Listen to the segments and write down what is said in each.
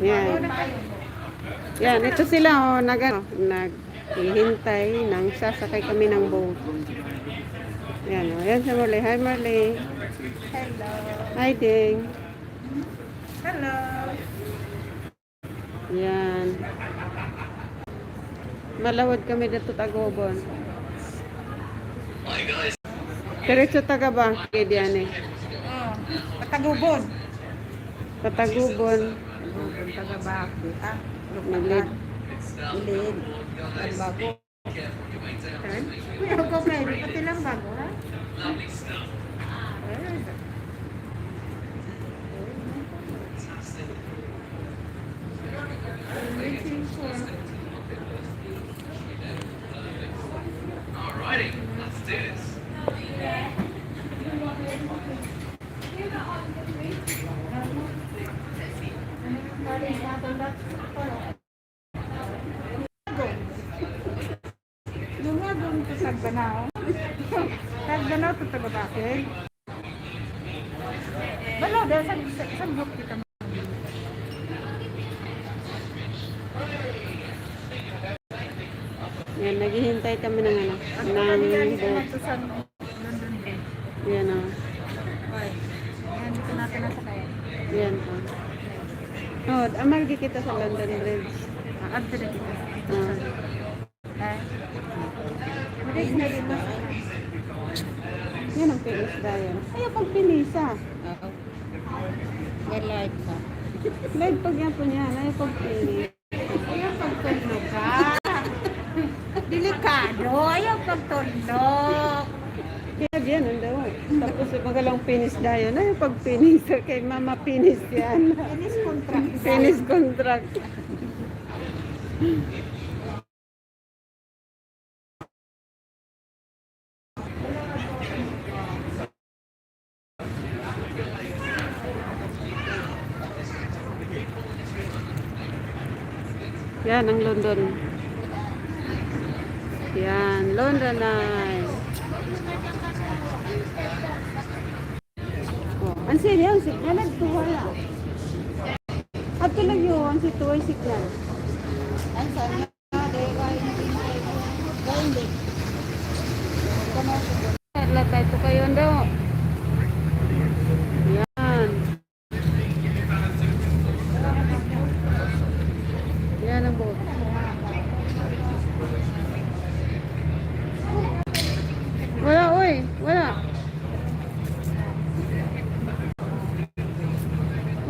Yan. Yan, ito sila naghihintay ng sasakay kami ng boat. Yan, yan si Marley. Hi, Marley. Hello. Hi, Ding. Hello. Yan. Malawad kami dito Tagubon. Diretso taga ba? Kaya diyan eh. Patagubon. Patagubon. Tagabako. Maglid. Ilid. Ang bago. Kuya ko kayo. Pati lang bago, ha? Alrighty, let's do this. Yung nga doon sa Tagbanao. Tagbanao to Tagabakil. Balaw dahil sa group kita. Yan, naghihintay kami ng ano. Ng boat. Yan o. Yan, dito natin nasa kaya. Yan o. Oh, amal kita sa London Bridge. Aabda na dito. Ah. Maris na dito. Yan ang pinis dayon. Ayaw pag pinisa. May light pa. Live pag yan po niyan. Ayaw pag pinis. Ayaw pagtulog ka. Delikado. Ayaw pagtulog. Kaya diyan, daw. Tapos magalang pinis dayon. Ayaw pag pinis. Kay mama pinis yan. Finish contract. Finish contract. Yan ang London. Yan, London Eye. Oh, ang siya, signal tuwa na. At lang yun, si tuwa signal. Ang sana dahil kayo hindi. Latay po kayo daw. Yan. Yan ang boat. Wala, oy. Wala.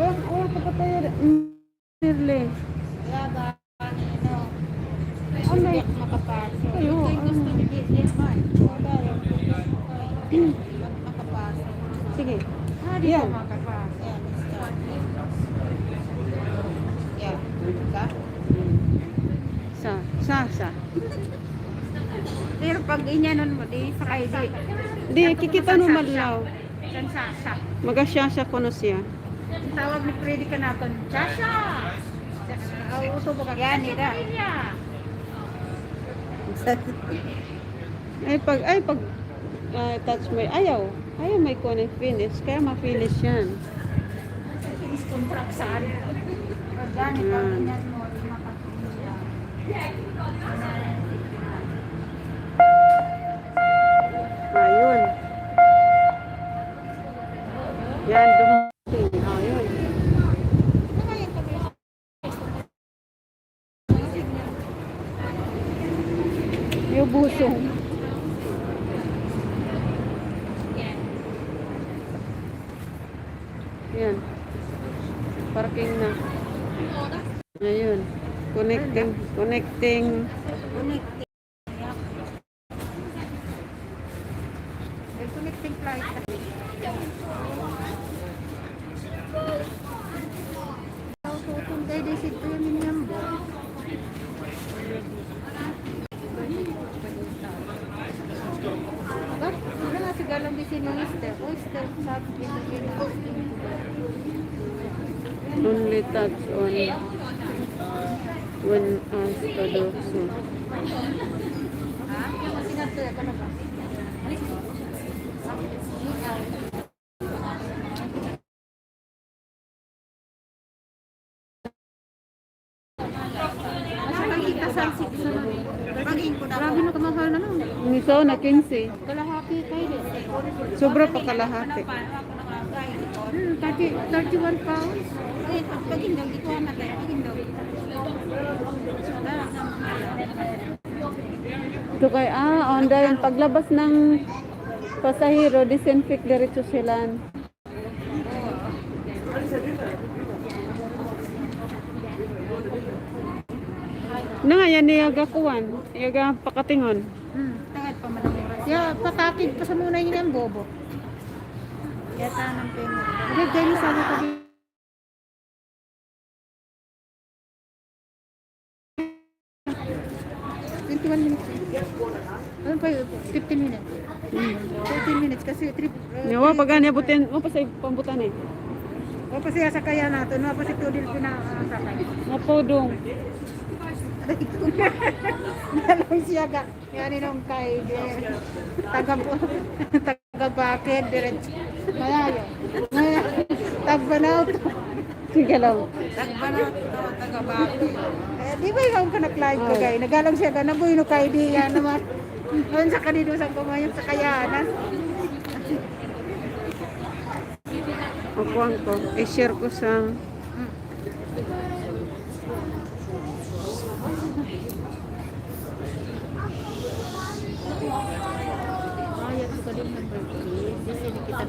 Oh, kapatay. Sirle. Kaya ba, ano, Ano? makapasok. Ayo, Ito yung gusto ni Disney man. Wala yung makapasok. Sige. Di Yan. ko makapasok. Yan, ka? Sa. Pero pag inyanon mo, di sakay di. Di, kikita no madlaw. San sasa. Magasyasya ko no siya. Ang tawag ni Freddy ka natin, Sasa! Uso mo ka gani da. Ay pag touch mo, ayaw may connect finish, kaya ma-finish yan. Finish contract saan? Pag gani, pag inyan mo, di makapinish. Ayun. Yan, dumating. Ayun. Yung busong. Yan. Parking na. Ayun. Connecting. Connecting flight. Tutong kayo din sito yung minyambo. Ba't? Wala nga sigalang di sinungister. Oyster, sabi Pilipino. Only touch on when asked to do so. Ha? Sinatuya ka na ba? talsik sa mga. Baging ko na. Grabe na kamahal na lang. Miso na 15. Kalahati kayo din. Sobra pa kalahati. Hmm, 31 pounds. Ay, pagpagin daw, dito na tayo. Pagin daw. Ito kay, onda yung paglabas ng pasahero, disinfect diretso sila. Na nga yan niyaga kuwan, niyaga pakatingon. Tangad pa man ang oras. Ya, patakid pa sa muna yun ang bobo. Yata ng pengo. Okay, ganyan sana ka din. Minutes. Ano pa yun? 15 minutes. 15 minutes kasi trip. Yawa, pag gani abutin, mo pa sa pambutan eh. O pa siya sakaya nato, no pa si Tudil pinakasakay. Napodong. Nalang siya ga. Yani nung kay taga bakit diretso. Malayo. Tagbanaw to. Sige lang. Tagbanaw to taga bakit. Di ba yung kanak-live ko gay? Nagalang siya ga nabuy no kay di yan naman. Noon sa kanino sa kumayon sa kayanan. Akuan ko. I-share ko sa... Ayat ko din ng birthday. Kasi kita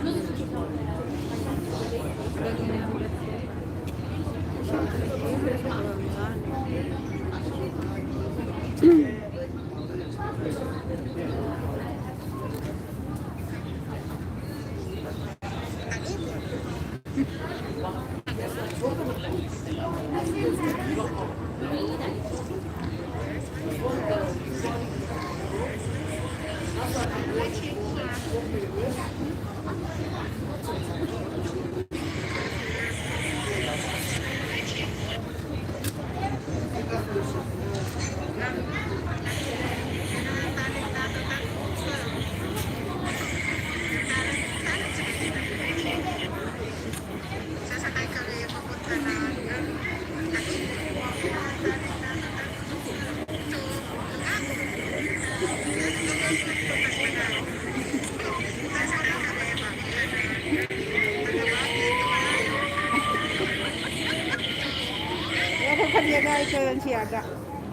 ako kanya guys ko yan siya ga.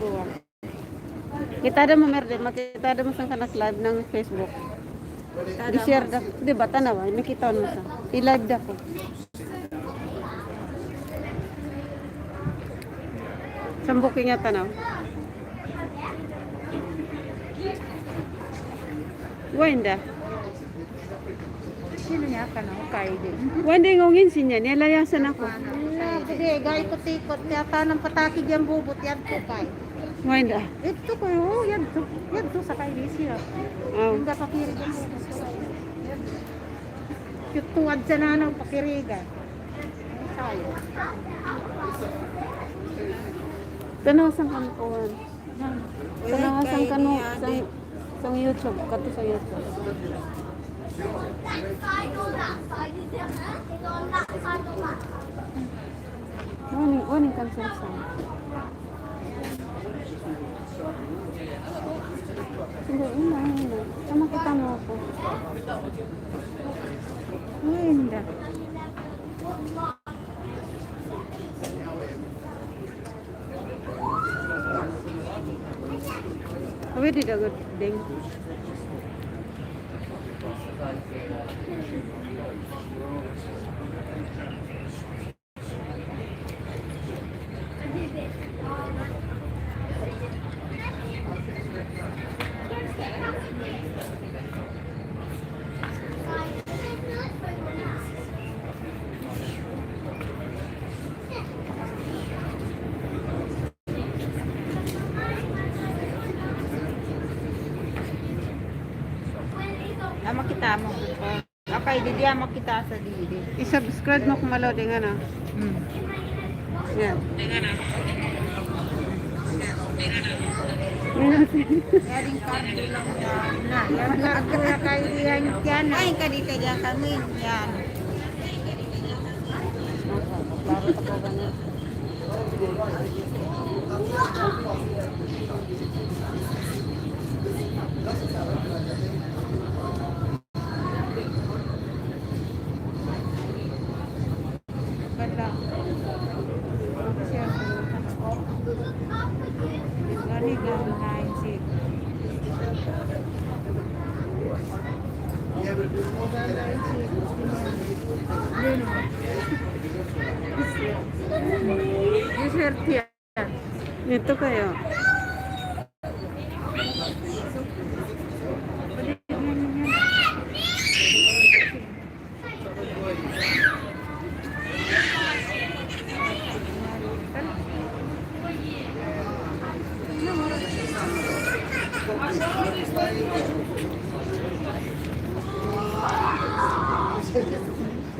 Buwan. Kita ada mo merde, makita ada mo sa kanak live ng Facebook. I-share da, di ba tanawa, nakita mo sa. I-live da ko. Sambukin nga tanaw. Wenda. Sino niya ka na kay din. Wenda ngongin sinya, nilayasan ako. Hindi, gay ko tikot yata ng patakig yung bubot yan ko kay. Wenda. Ito ko oh, yan to sa kay siya. Oh. Hindi pakirig yung bubot. Yung tuwad sa nanang pakirigan. Sayo. Tanaw sang kanukuhan. Tanaw sang kanu sang YouTube, kato sa YouTube. Morning cancel sang. Sige, ina. Sama kita mo ako. Hindi. Awit di dagat ding. Makita mo ko. Okay, di makita sa dili. I-subscribe mo kung malaw din ano. Yan. Yaring kardo lang na. Yan na ako na kayo diyan yan. Ay kadito diyan kami yan. Klaro ta ko ganyan. Dessert yan. Ito kayo.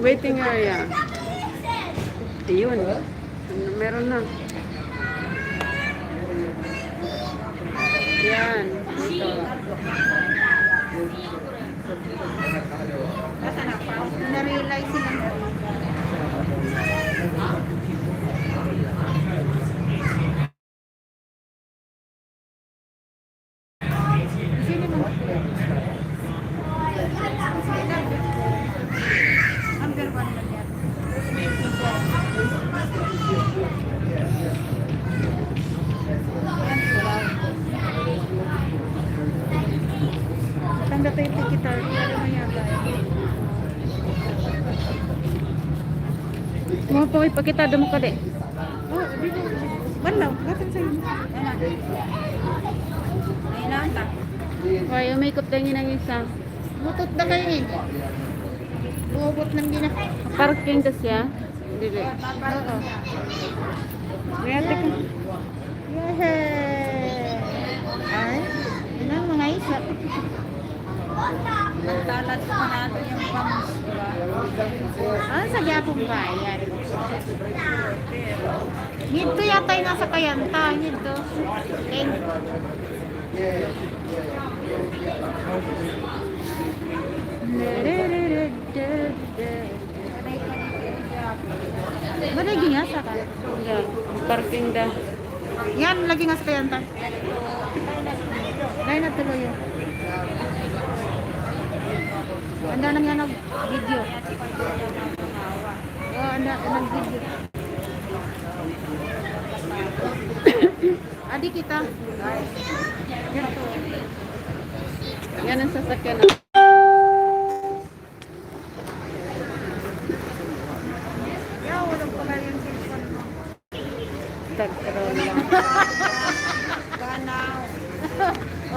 Waiting area. Ayun. Meron na. Yan. Ito. Na-realize sila. Sino mo? Number 1 lang yan. Tanda tayo ticket or ano mo yata. Mo po ipakita mo ka de. Oh, dito. Balaw, gatan sa inyo. Ay lang ta. Ay, umikot lang yun ang isa. Mutot na kayo eh. Buobot ng gina. Parking kasi ah. Dili. Oo. Mayate ka. Yehey! Ay, yun ang mga isa. Talad ko natin yung bangus, di ba? Ah, sa Gyapong Bayan. Ngito yata yung nasa Kayanta. Ngito. Mana ginyasa ka? Yan. Parking da. Yan, lagi nga sa Kayanta. Dahil natuloy yun. Anda nang yan nag-video. Oh, anda nag-video. Adi kita. Yan to. Yan ang sasakyan na. Yaw, walang pala yung cellphone mo. Tagkaroon lang. Ganaw.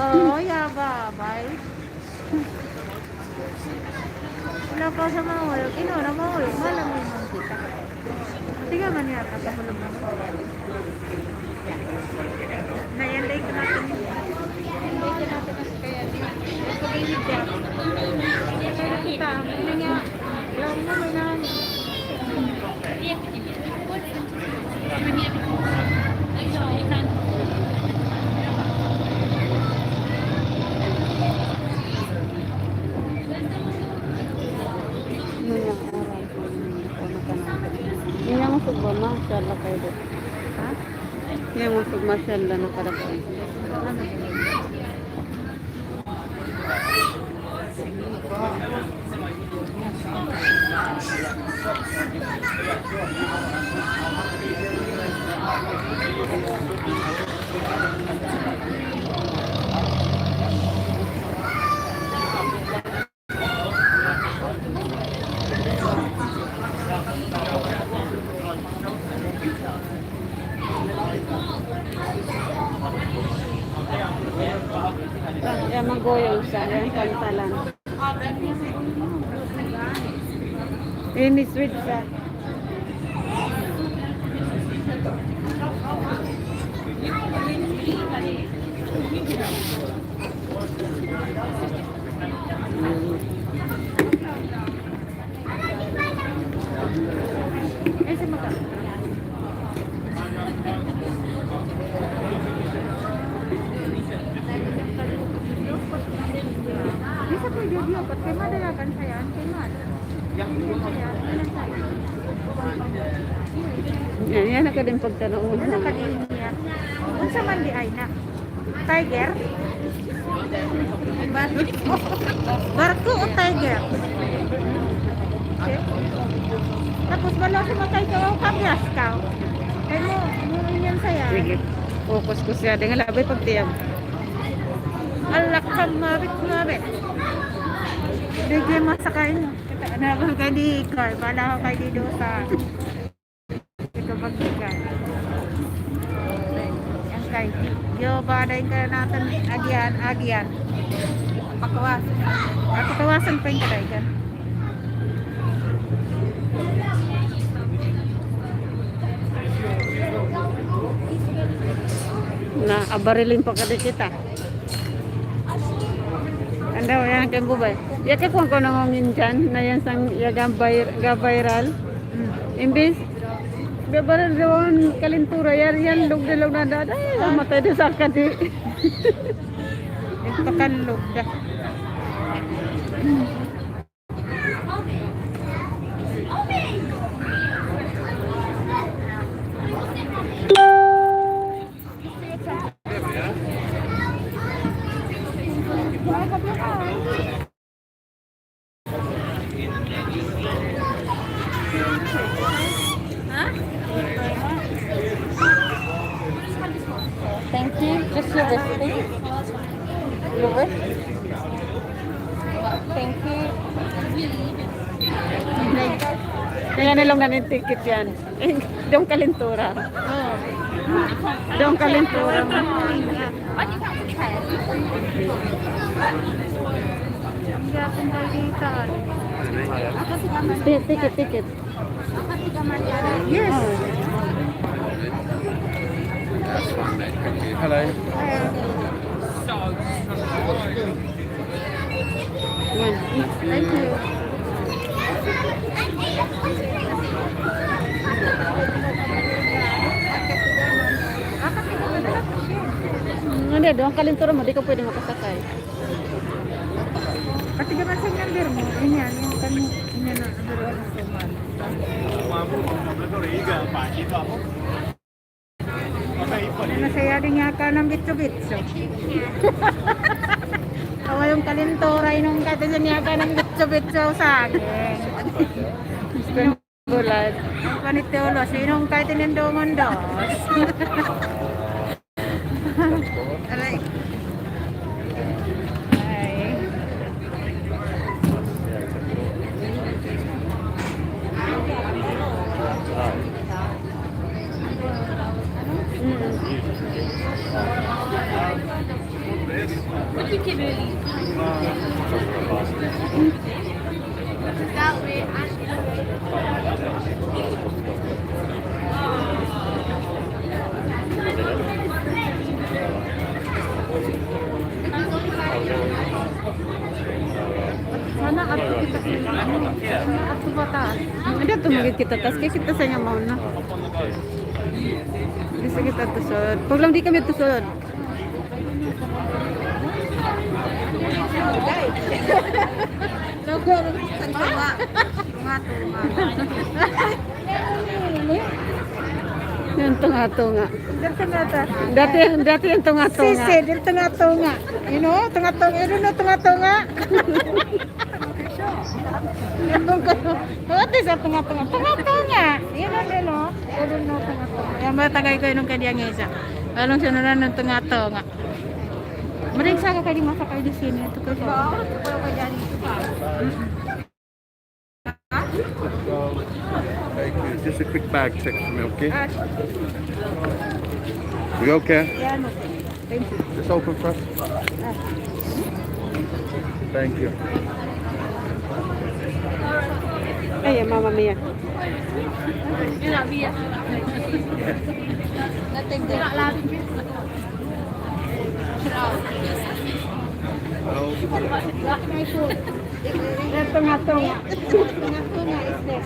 Oh, yaba, bye. Wala pa sa mga wala. Ino na mga wala. Malam mo yung kita. Tiga man yata sa hulog mo. Nayanday ko natin. Nayanday ko natin as kaya. Pag-ibig ka. Kaya kita. Ano nga. Alam mo may na. Yan ang sugba, masyala kayo doon. Ha? Yan ang sugba, masyala na para kayo. Yan maggoyong sa yan pantalan. Ini sweet sa. Eh, sa maka. Bisa po yung dapat kay madalagan sa yan, kay Mad. Yan na ka din pagtanong mo. Ano ka din niya? Unsa man di ay na? Tiger? Barko? Barko o tiger? Okay. Tapos wala sumakay ka o kabyas ka. Kaya mo yan saya. Sige. Focus ko siya. Dengan labay pagtiyam. Alak ka mabit mabit. Bigay mo sa kayo. Ano kay di Car, bala ko kay di Dosa. Ito pagbigay. Ang kay yo baday ka natin agyan. Pakawasan. Ako tawasan pa yung kaday kan. Na abarilin pa kada kita. Anda yan kay bubay. Ya kay kung nangongin dyan na yan sang viral. Imbis bebaran rawan kalintura yan lug na dada. Matay din sa kadi. Ito kanlog dah. Thank you. Just your receipt. Your wish. Thank you. Kaya nilang nanin ticket yan. Doong kalintura. Oh. Doong kalintura. Hindi akong balitaan. Ticket. Yes. Hello. Yan. Thank you. Hindi, doong kalintura mo, di ka pwede makasakay. Pati gaman sa number mo, inyan, yung kanu, inyan na, number 1 na saya din yaka ng bitso-bitso. Tawa yung kalintoray nung katisan yaka ng bitso-bitso sa akin. Bulat. Ang panitolo, sinong kahit inindungon dos. Aray. Ay. Sana ato kita ato batas. Hindi, tumagid kita. Tapos kaya kita sa inyo na. Bisa kita tusod. Pag lang di kami tusod. Logo sa tunga. Tunga. Yung tunga-tunga. Dito nga ta. Dati yung tunga-tunga. Sisi, dito nga tunga. You know, tunga-tunga. You know, tunga-tunga. What is a tunga-tunga? Tunga-tunga. You know, you know. You don't know tunga-tunga. Yan ba tagay ko yung kanyang isa. Anong sinunan ng tunga-tunga? Maring sa ka kayo masakay di sini. Ito ko po. Thank you. Just a quick bag check for me, okay? You okay? Yan. Thank you. Just open first. Thank you. Ay, mama mia. Hello. Yung tunga-tunga. Tunga-tunga is this.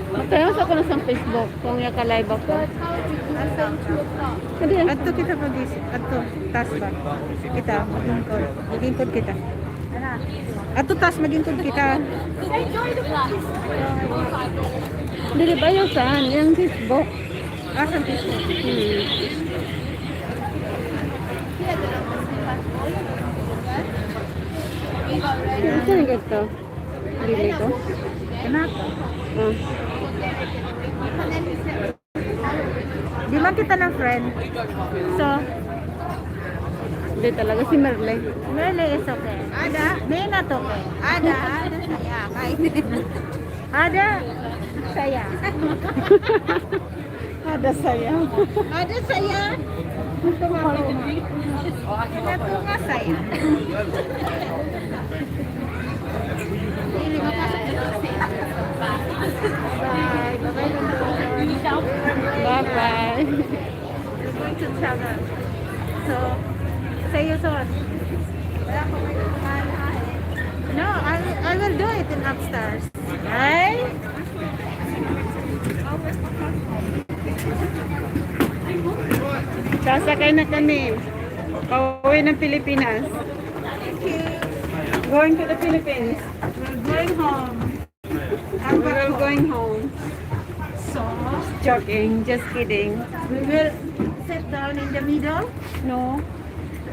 Magtayo sa ako na sa Facebook kung yung ka-live ako. Hindi. Adto kita pag-isip. Adto, tas ba? Kita, magingkod. Magingkod kita. Adto tas, magingkod kita. Hindi ba yung saan? Yung Facebook. Asan Facebook? Ito yung ganito. Bili ko. Kenapa? Ah. Di man kita ng friend. So, Hindi talaga si Merle. Merle is okay. Ada, may not okay. Ada saya. Ada saya. Ada saya. Ada saya. Natunga saya. Ini mapasok dito. Bye. Bye-bye lang. Bye-bye. We're going to travel. So, say you soon. No, I will do it in upstairs. Right? Sasakay na kami. Pauwi ng Pilipinas. Thank you. Going to the Philippines. We're going home. We're all going home. So, Joking. Just kidding. we will sit down in the middle. No.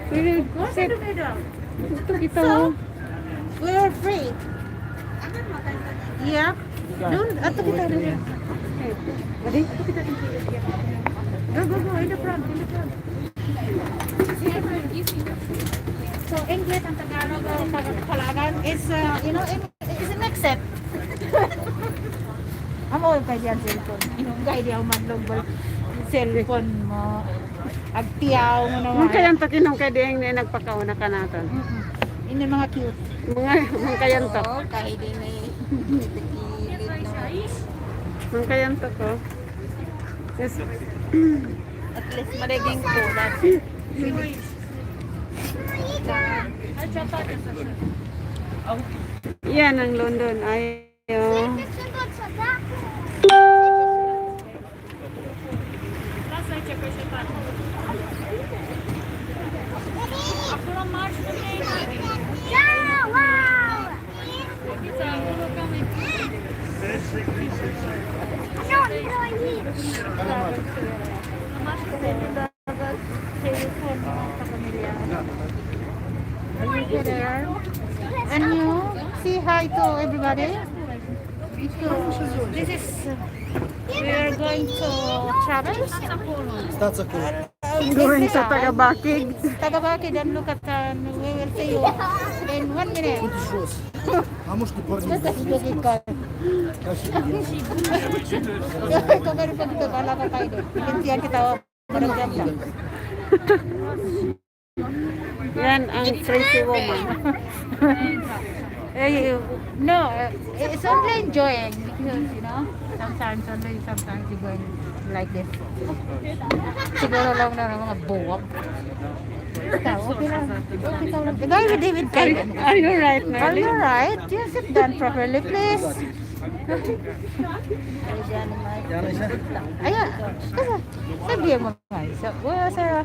We will Go to sit. the middle. Gusto kita So, mo. we're free. Yeah. Doon, ato kita doon. Adi? Go, go, go. In the front, in the front. So, English and Tagalog Kalagan is, you know, is an accept. Amo pa diyan cellphone. Inunggay di ako madlog cellphone mo. Agtiyaw mo naman. Mga kayantok inong kay Diyang na nagpakauna ka natin. Ini mga cute. Mga kayantok. Kahit din eh. Mga kayantok ko. Yes. At least mariging po. Yan ang London. Ayaw. And you say hi to everybody. So, this is we are going to travel. Going sa Tagabakig. Tagabaki, then look at we will see you in 1 minute. Ikaw meron pa dito, kala ka tayo doon. Pintiyan kita, parang ganda. Yan ang crazy woman. No, it's only enjoying because, you know, sometimes you're going like this. Siguro lang na ng mga buwak. Ikaw, okay lang. Ikaw lang. Ikaw yung David Kyle. Are you right, Are Merle? you right? You sit down properly, please. Ayan. Sabi mo nga. Wala sa...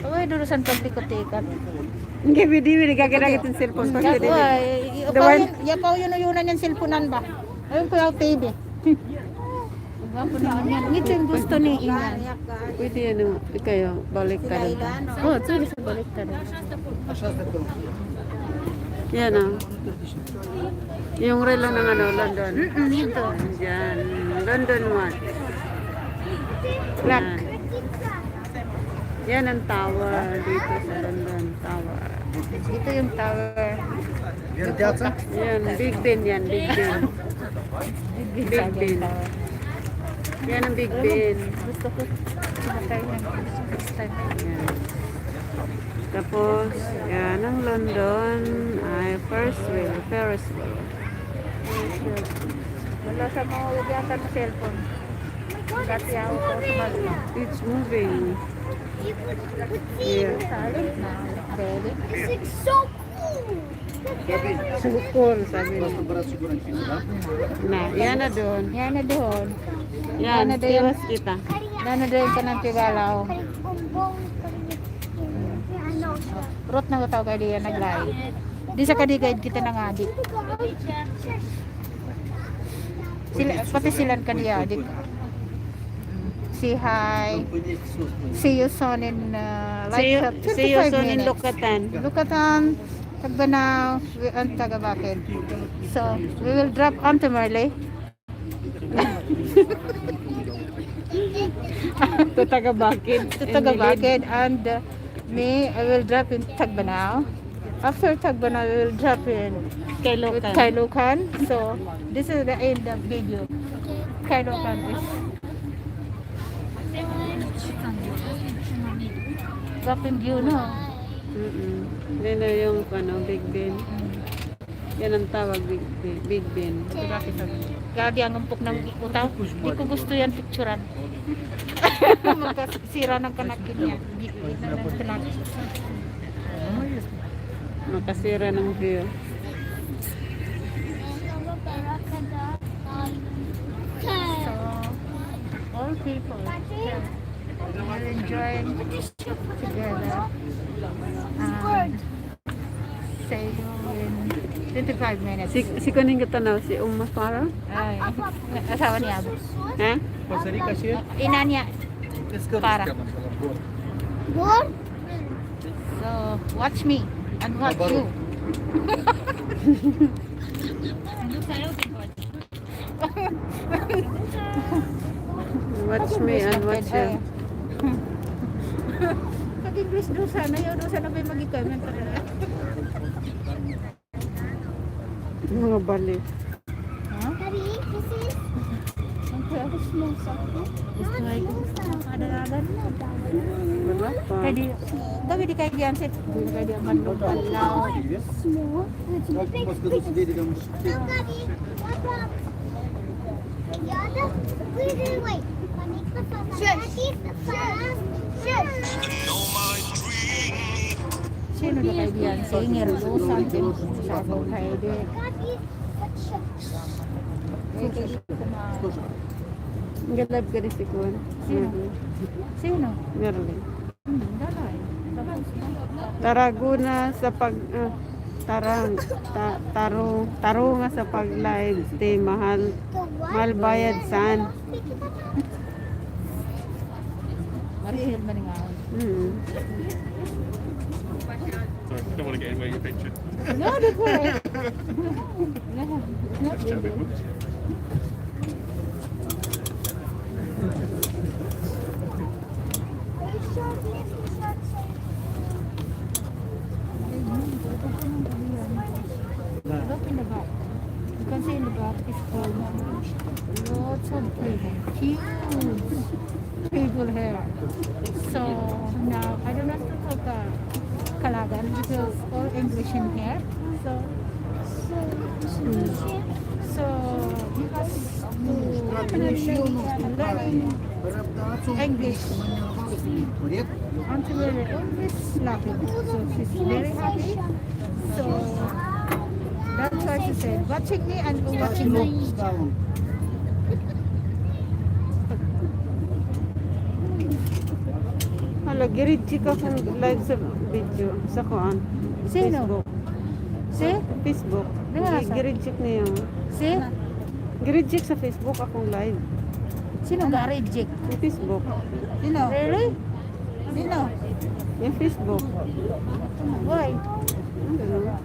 Uy, durusan paglikot-ikot. Hindi, hindi nagagagit yung cellphone ko. Hindi, hindi. Yapaw yun o yunan yung cellphone ba? Ayun ko yung TV. Gwapo naman yan. Ngito yung gusto ni Inan. Pwede yan kayo, balik ka na. Oh, pwede sa balik ka na. Yan ah. Yung relo ng ano, London. Ito. Yan. London one. Black. Yan ang tower dito sa London Tower. Ito yung tower. Yan, Big Ben yan, Big Ben. Big Ben. Yan ang Big Ben. Gusto ko sumakay ng next time. Yan. Tapos, yan ang London ay Ferris wheel. Wala sa mga ugyatan ng cellphone. Kasi ako ko sa mga. It's moving. Yeah. Solid na. Ready? So cool, sabi niya. Na, yan na doon. Yan na doon. Yan, na doon. iwas kita. Yan na doon ka ng Tigalaw. Rot na ko tao kayo diyan naglay. Di sa kadigayad kita na nga di. Sila, pati silan ka niya di. say hi. See you soon in like See you 25 soon in minutes. Lukatan. Lukatan, Tagbanao, and Tagabakid. So we will drop on to Merle. To Tagabakid. To Tagabakid, and me, I will drop in Tagbanao. After Tagbanao, we will drop in Kailokan. Kailokan. So this is the end of video. Kailokan is drop in view, no? Yan na yung Big Ben. Yan ang tawag, Big Ben. Gagi ang umpok ng utaw. Hindi ko gusto yan picturean. Magkasira ng kanakin niya. Makasira ng view. So, all people here are enjoying together. Say in 25 minutes. Si kuning katanaw, si Uma Farah. Ay, asawa niya. Ha? Ina niya. Para. So, watch me and watch you. Watch me and watch you. Pag-English doon sana yun. Doon sana ba yung mag-comment? Mga balik. Daddy, this is small socket. Kadalagan na. Wala pa. Kaya di di kayo diyan sit. Di kayo diyan manlubad lao. Small. It's a big fish. No, Daddy. What's up? Yeah, wait. Shush. Sino na kayo diyan? Singer, Lusan, Sabaw kayo di. Galab ka rin si Kuan. Sino? Merlin. Dalay. Taraguna sa pag taro nga sa pag live stay mahal bayad san. Marihil man nga. Sorry, don't want to get anywhere in your picture. No, don't worry. Look in the back. You can see in the back is full. Lots of people. Huge people here. So now I don't have to talk Kalagan because all English in here. So you have to learn English until we're always laughing. So she's very happy. So that's why she said, watching me and watching me. Hala, giridji ka kung live sa video sa Kuan. Sino? Si? Facebook. Nasa? Giridji niya. Si? Giridji sa Facebook akong live. Sino ga reject? Sa Facebook. Sino? Really? Sino? Yung Facebook. Why? Ano?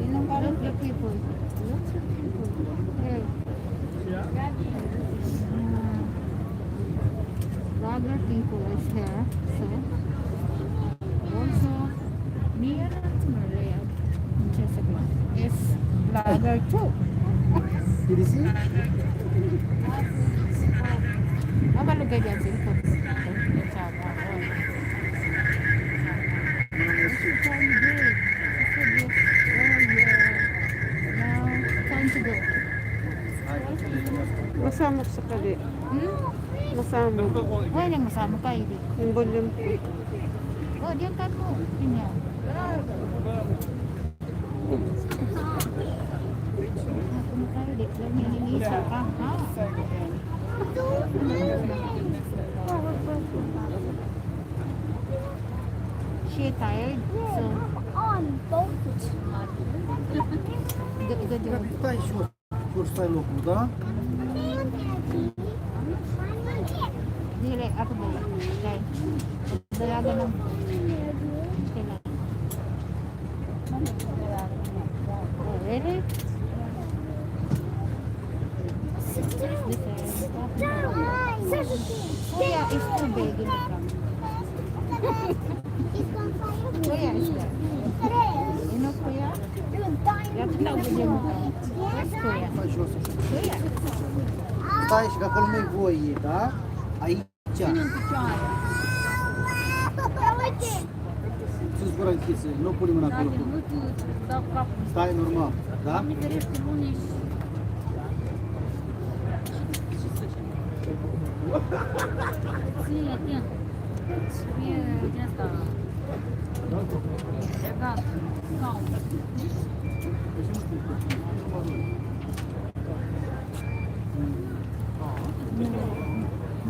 Sino ka reject people? Hey. Other people is here, so also near to Maria Jessica is vlogger too. Apa lu gaya sih kok? Now time to go. Masamok sa kali. Masamok. Why nang masama kayo di? Yung volume. Oh, diyan kan mo. Pinya. Ako kayo di. Lang yung isa ka. Ha? She tired, so On boat. good job. First time okulda. Dili, ako ba? Okay. Dalaga ng... Kailan? Oh, really? Kuya is too big in the front. Kuya is there. You know Kuya? You have to know Kuya mo. Where's Kuya? Kuya. Знаешь, как он мы вои, да? А и ча. Sus branchițe, nu punem în acolo. Stai normal, da?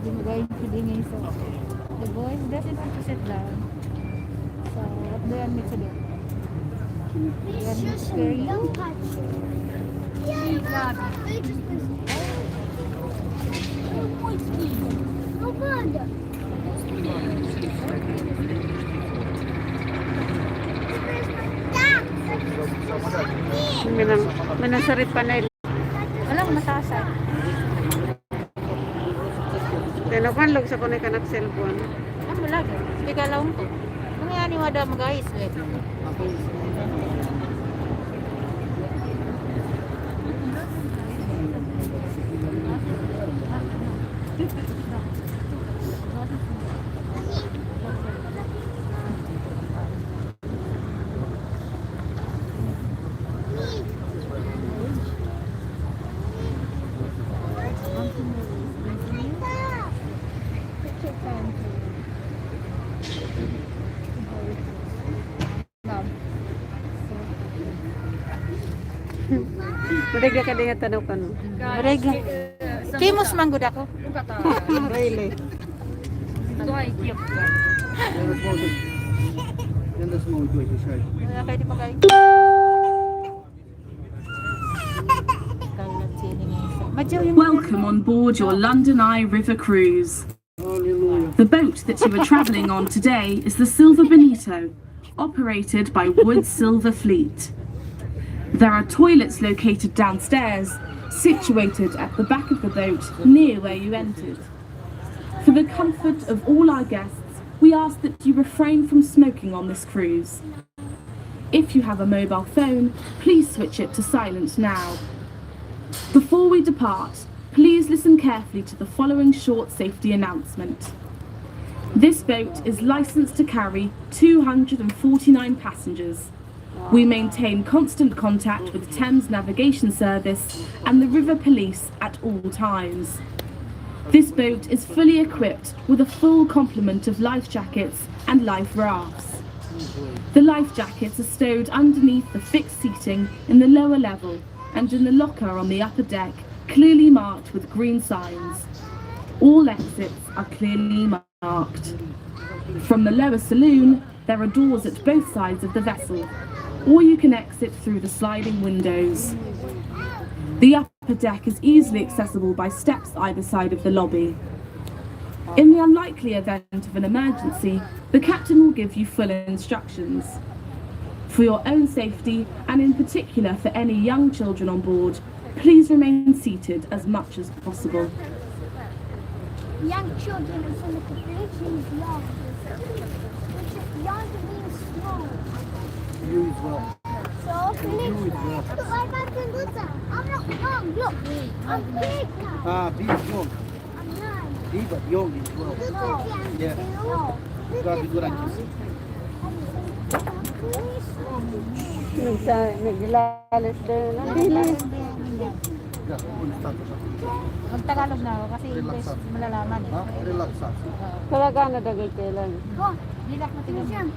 Hindi mo guys, hindi ngayon so the boys doesn't want to sit down. So what do you want me to do? Do you want me to scare you? Minasarip pa na Walang matasay. tinapanlog sa kunay kanak cellphone. Ano lagi? Tiga lang ko. Mangyari mo daw mag-ayos ulit. Madagla ka din nga tanaw ka no. Barega. Kimos manggod ako. Really? Ganda sa mga ito, siya. Wala kayo di magaling. Welcome on board your London Eye River cruise. Hallelujah. The boat that you are travelling on today is the Silver Bonito, operated by Wood Silver Fleet. There are toilets located downstairs, situated at the back of the boat near where you entered. For the comfort of all our guests, we ask that you refrain from smoking on this cruise. If you have a mobile phone, please switch it to silent now. Before we depart, please listen carefully to the following short safety announcement. This boat is licensed to carry 249 passengers. We maintain constant contact with Thames Navigation Service and the River Police at all times. This boat is fully equipped with a full complement of life jackets and life rafts. The life jackets are stowed underneath the fixed seating in the lower level and in the locker on the upper deck, clearly marked with green signs. All exits are clearly marked. From the lower saloon, there are doors at both sides of the vessel, or you can exit through the sliding windows. The upper deck is easily accessible by steps either side of the lobby. In the unlikely event of an emergency, the captain will give you full instructions. For your own safety, and in particular for any young children on board, please remain seated as much as possible. Young children are full of completions, love. Which is young to being strong. You as well. So, Felix, I can do that. I'm not young, look. I'm big now. Ah, big young. I'm nine. Big but young as well. No. Yeah. No. Grabe ko rin kasi. Naglalas din. Ang bilis. Mag-Tagalog na ako kasi English malalaman eh. Ha? Relax ha. Talaga na dagay kailan. Go. Dilak mo tingnan mo.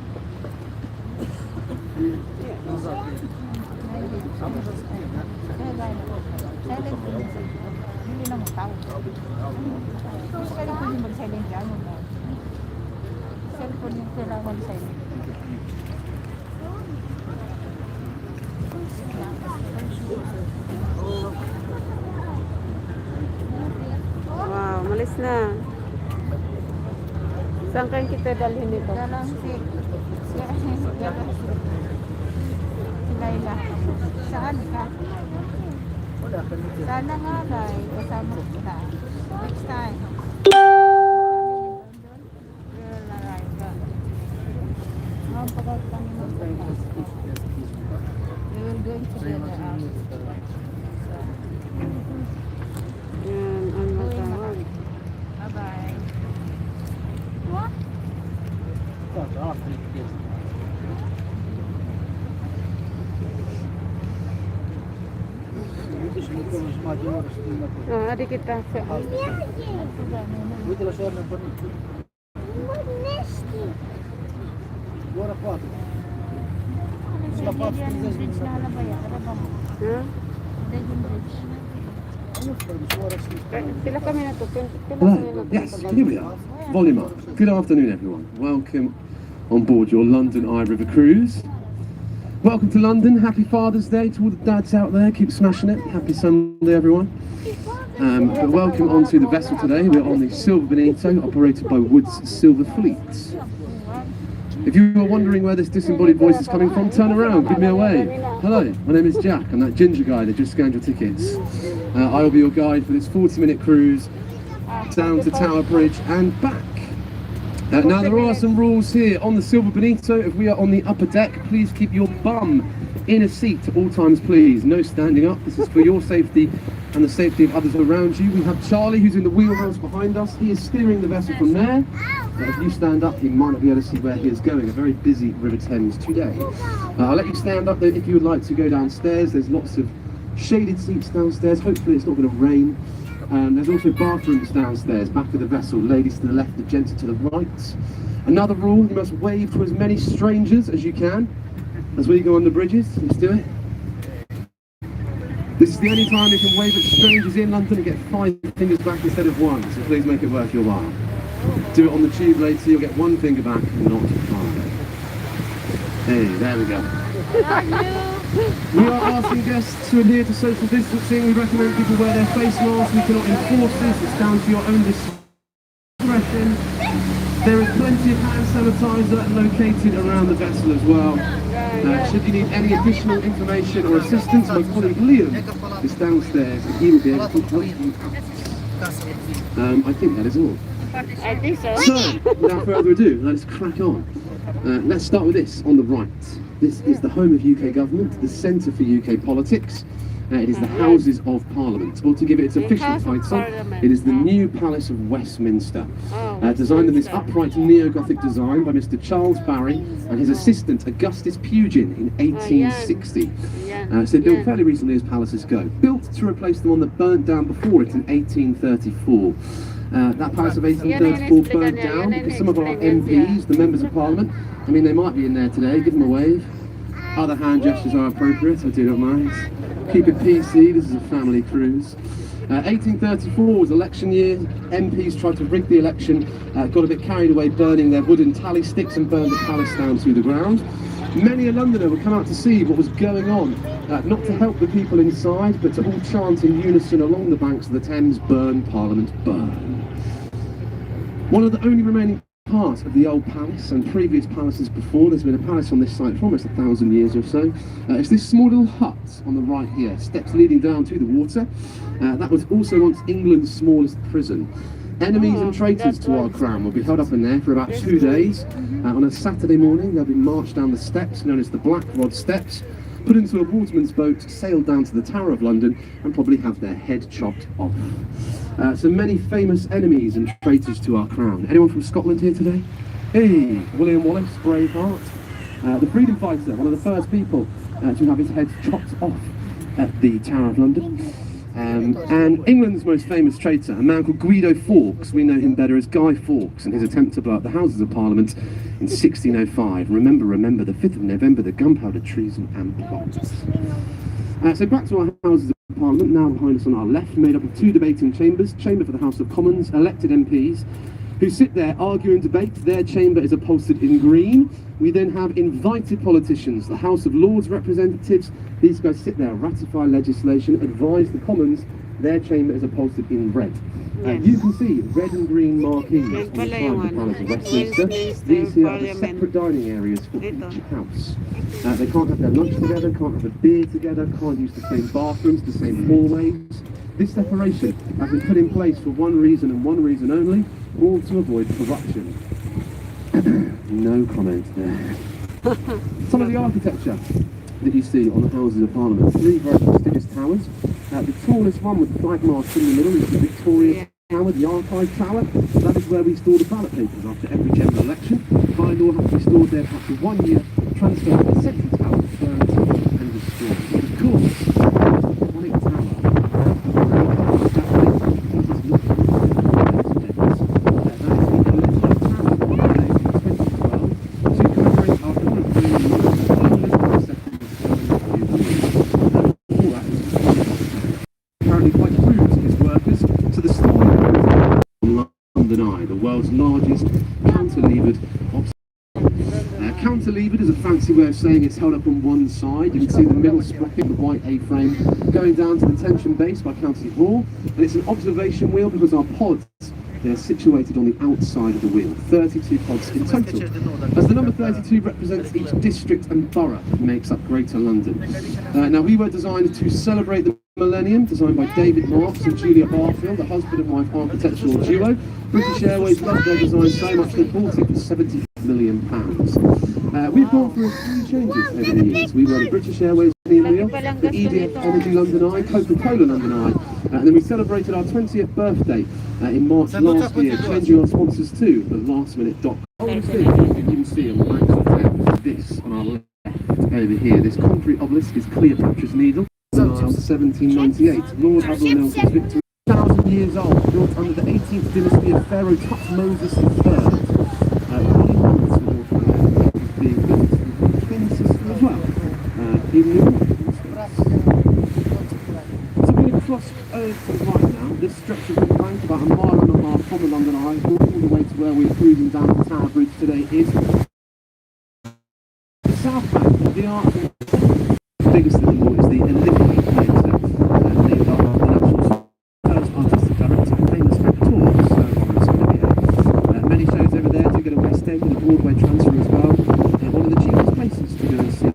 Silent din. Hindi na mo tao. Kung kaya pwede mag-silent yan, cellphone yung kailangan silent. na. Saan kayo kita dalhin ito? Dalang si Laila. Saan ka? Sana nga dahil kasama ko na. Next time. We will going together out. Yan, ano tawag? Bye-bye. What? Adi kita. What nasty? Bridge na halabay. Ha? Pila kami na to? Pila kami na Hello. to? Yes, here we are. Volume up. Good afternoon, everyone. Welcome on board your London Eye River cruise. Welcome to London. Happy Father's Day to all the dads out there. Keep smashing it. Happy Sunday, everyone. But welcome onto the vessel today. We're on the Silver Bonito, operated by Woods Silver Fleet. If you were wondering where this disembodied voice is coming from, turn around, give me a wave. Hello, my name is Jack. I'm that ginger guy that just scanned your tickets. I will be your guide for this 40-minute cruise down to Tower Bridge and back. Now there are some rules here on the Silver Bonito. If we are on the upper deck, please keep your bum in a seat at all times, please. No standing up. This is for your safety and the safety of others around you. We have Charlie, who's in the wheelhouse behind us. He is steering the vessel from there. If you stand up, you might not be able to see where he is going. A very busy River Thames today. I'll let you stand up though if you would like to go downstairs. There's lots of shaded seats downstairs. Hopefully it's not going to rain. There's also bathrooms downstairs, back of the vessel. Ladies to the left, the gents to the right. Another rule, you must wave to as many strangers as you can as we go on the bridges. Let's do it. This is the only time you can wave at strangers in London and get 5 fingers back instead of 1, so please make it worth your while. Do it on the tube later, you'll get 1 finger back, not 5. Hey, there we go. We are asking guests to adhere to social distancing. We recommend people wear their face masks. We cannot enforce this. It's down to your own discretion. There is plenty of hand sanitizer located around the vessel as well. Should you need any additional information or assistance, my colleague Liam is downstairs and he will be able to help you out. I think that is all. I think so. So, without further ado, let's crack on. Let's start with this on the right. This is the home of UK government, the centre for UK politics. It is the Houses of Parliament, or to give it its official title, it is the New Palace of Westminster. Designed in this upright neo-Gothic design by Mr. Charles Barry and his assistant Augustus Pugin in 1860. So built fairly recently as palaces go. Built to replace the one that burnt down before it in 1834. That palace of 1834 burnt down because some of our MPs, the members of Parliament, I mean they might be in there today, give them a wave. Other hand gestures are appropriate, I do not mind. Keep it PC, this is a family cruise. 1834 was election year. MPs tried to rig the election, got a bit carried away burning their wooden tally sticks and burned the palace down to the ground. Many a Londoner would come out to see what was going on, not to help the people inside, but to all chant in unison along the banks of the Thames, "Burn, Parliament, burn." One of the only remaining parts of the old palace and previous palaces before, there's been a palace on this site for almost 1,000 years or so. It's this small little hut on the right here, steps leading down to the water. That was also once England's smallest prison. Enemies and traitors to our crown will be held up in there for about 2 days. On a Saturday morning, they'll be marched down the steps known as the Black Rod Steps, put into a waterman's boat, sailed down to the Tower of London, and probably have their head chopped off. So many famous enemies and traitors to our crown. Anyone from Scotland here today? Hey, William Wallace, Braveheart. The freedom fighter, one of the first people to have his head chopped off at the Tower of London. And England's most famous traitor, a man called Guido Fawkes. We know him better as Guy Fawkes and his attempt to blow up the Houses of Parliament in 1605. Remember, the 5th of November, the gunpowder treason and plot. So back to our Houses of Parliament, now behind us on our left, made up of 2 debating chambers, chamber for the House of Commons, elected MPs, who sit there, argue and debate. Their chamber is upholstered in green. We then have invited politicians, the House of Lords representatives. These guys sit there, ratify legislation, advise the Commons. Their chamber is upholstered in red. You can see red and green markings Yan on the pala side yung of the ano, Palace of Westminster. Westminster These here are the Parliament. separate dining areas for Dito. each house. They can't have their lunch together, can't have a beer together, can't use the same bathrooms, the same hallways. This separation has been put in place for one reason and one reason only, all to avoid corruption. No comment there. Some of the architecture that you see on the Houses of Parliament. Three very prestigious towers. The tallest one with the flag mast in the middle is the Victoria Tower, the Archive Tower. That is where we store the ballot papers after every general election. By law, have to be stored there for up to 1 year, transferred to the central tower, burned and destroyed. But of course, the iconic tower, apparently quite rude to his workers. So the story of London Eye, the world's largest cantilevered obstacle. Cantilevered is a fancy way of saying it's held up on one side. You can see the middle sprocket, the white A-frame, going down to the tension base by County Hall. And it's an observation wheel because our pods, they're situated on the outside of the wheel. 32 pods in total. As the number 32 represents each district and borough that makes up Greater London. Now we were designed to celebrate the millennium, designed by David Marks and Julia Barfield, the husband and wife architectural duo. British Airways loved their design so much they bought it for £70 million. We've gone through a few changes over the years. We were the British Airways wheel, the EDF Energy London Eye, Coca-Cola London Eye, and then we celebrated our 20th birthday in March last year, changing our sponsors to the lastminute.com. You can see on the back of the town, this on our left over here, this concrete obelisk is Cleopatra's Needle. 1798, Lord Abermilson's victory. 1,000 years old, built under the 18th dynasty of Pharaoh Tutmosis III. Being built with the twin sister as well. So we're going to cross over to the right now. This stretch of the bank, about a mile and a half from the London Eye, all the way to where we're cruising down the Tower Bridge today is the South Bank of the Arts. The biggest of them all is the Olympic Theatre, named after the national first artistic director, famous actor, Sir Horace Olivier. Many shows over there do get a West End and a Broadway transfer as well. One of the cheapest places to go and see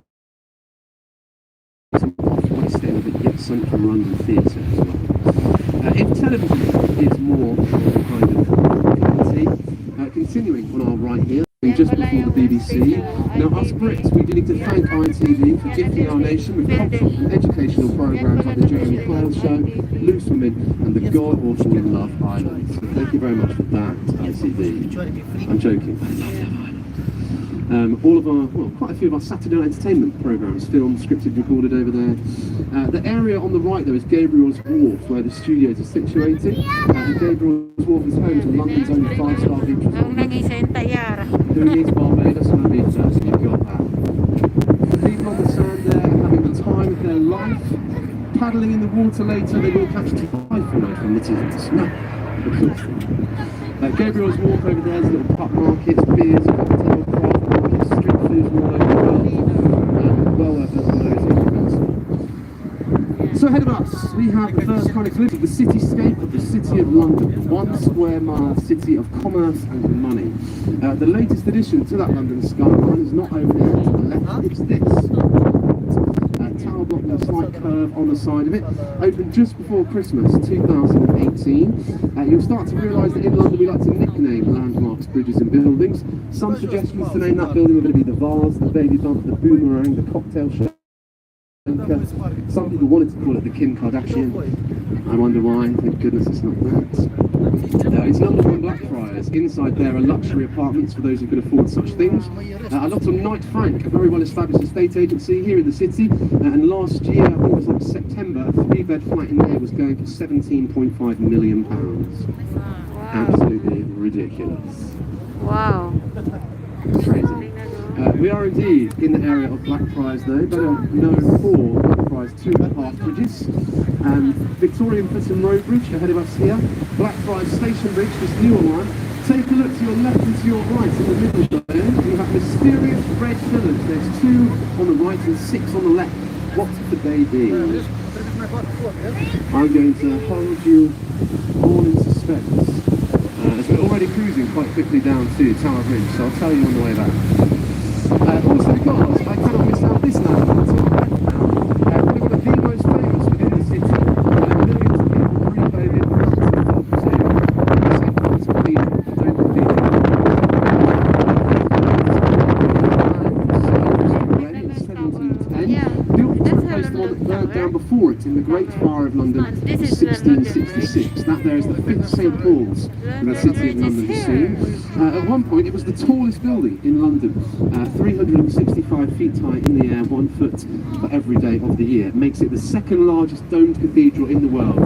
some off-West End but yet central London theatre as well. If television is more kind of quality, continuing on our right here, just before the BBC. Now us Brits, we do need to thank ITV for gifting our nation with cultural and educational programmes like the Jeremy Kyle Show, Loose Women and the God Awful Love Island. So thank you very much for that, ITV. I'm joking, I love Love Island. All of our, well, quite a few of our Saturday night entertainment programmes, filmed, scripted, recorded over there. The area on the right though is Gabriel's Wharf, where the studios are situated. Gabriel's Wharf is home to London's only 5-star beach resort. Who needs Barbados and Ibiza? So you've got that. The people on the sand there are having the time of their life. Paddling in the water later, they will catch typhoid from the tears. No, of course. Gabriel's Wharf over there is little pub markets, beers, cocktail, craft markets, street food from all over the world. Well worth it. So ahead of us, we have the first kind of glimpse of the cityscape of the City of London, 1 square mile city of commerce and money. The latest addition to that London skyline is not over there to the left, it's this. Tower block with a slight curve on the side of it, opened just before Christmas 2018. You'll start to realise that in London we like to nickname landmarks, bridges and buildings. Some suggestions to name that building are going to be the Vase, the Baby Bump, the Boomerang, the Cocktail Show. Some people wanted to call it the Kim Kardashian. I wonder why. Thank goodness it's not that. It's number 1 Blackfriars. Inside there are luxury apartments for those who can afford such things. A lot on Knight Frank, a very well established estate agency here in the city. And last year, I think it was like September, a 3-bed flat in there was going for £17.5 million. Wow. Absolutely ridiculous. Wow. Crazy. We are indeed in the area of Blackfriars though, better known for Blackfriars 2.5 bridges. Victorian Flitton Road Bridge ahead of us here. Blackfriars Station Bridge, this newer one. Take a look to your left and to your right in the middle there. You have mysterious red pillars. There's 2 on the right and 6 on the left. What could they be? I'm going to hold you all in suspense as we're already cruising quite quickly down to Tower Bridge, so I'll tell you on the way back. Also because I cannot miss out this landmark until right now. Probably one of the most famous within the city. Millions of people pre-COVID come to the Fox to St. Paul's Cathedral, the Dome Cathedral. Built to replace the one that burnt down before it in the Great Fire of London in 1666. That there is the 5th St. Paul's that the City of London has seen. At one point it was the tallest building in London, 365 feet high in the air, 1 foot for every day of the year. It makes it the second largest domed cathedral in the world,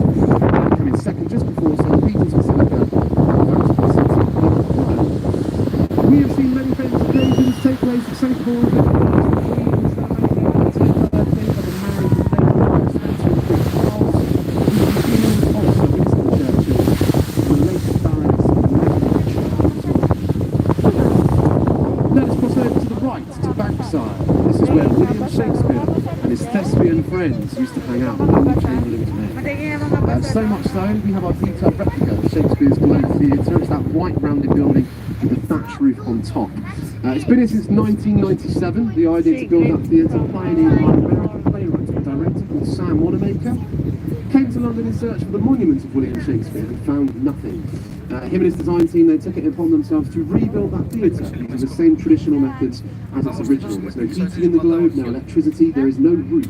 coming second just before St. Peter's Basilica. We have seen many famous occasions take place at St. Paul's. This is where William Shakespeare and his thespian friends used to hang out on the Chamberlain's Men. So much so, we have our detailed replica of Shakespeare's Globe Theatre. It's that white rounded building with a thatch roof on top. It's been here since 1997. The idea to build that theatre, pioneered by an American playwright and director called Sam Wanamaker, came to London in search for the monument of William Shakespeare and found nothing. Him and his design team, they took it upon themselves to rebuild that theatre using the same traditional methods as its original. There's no heating in the Globe, no electricity, there is no roof.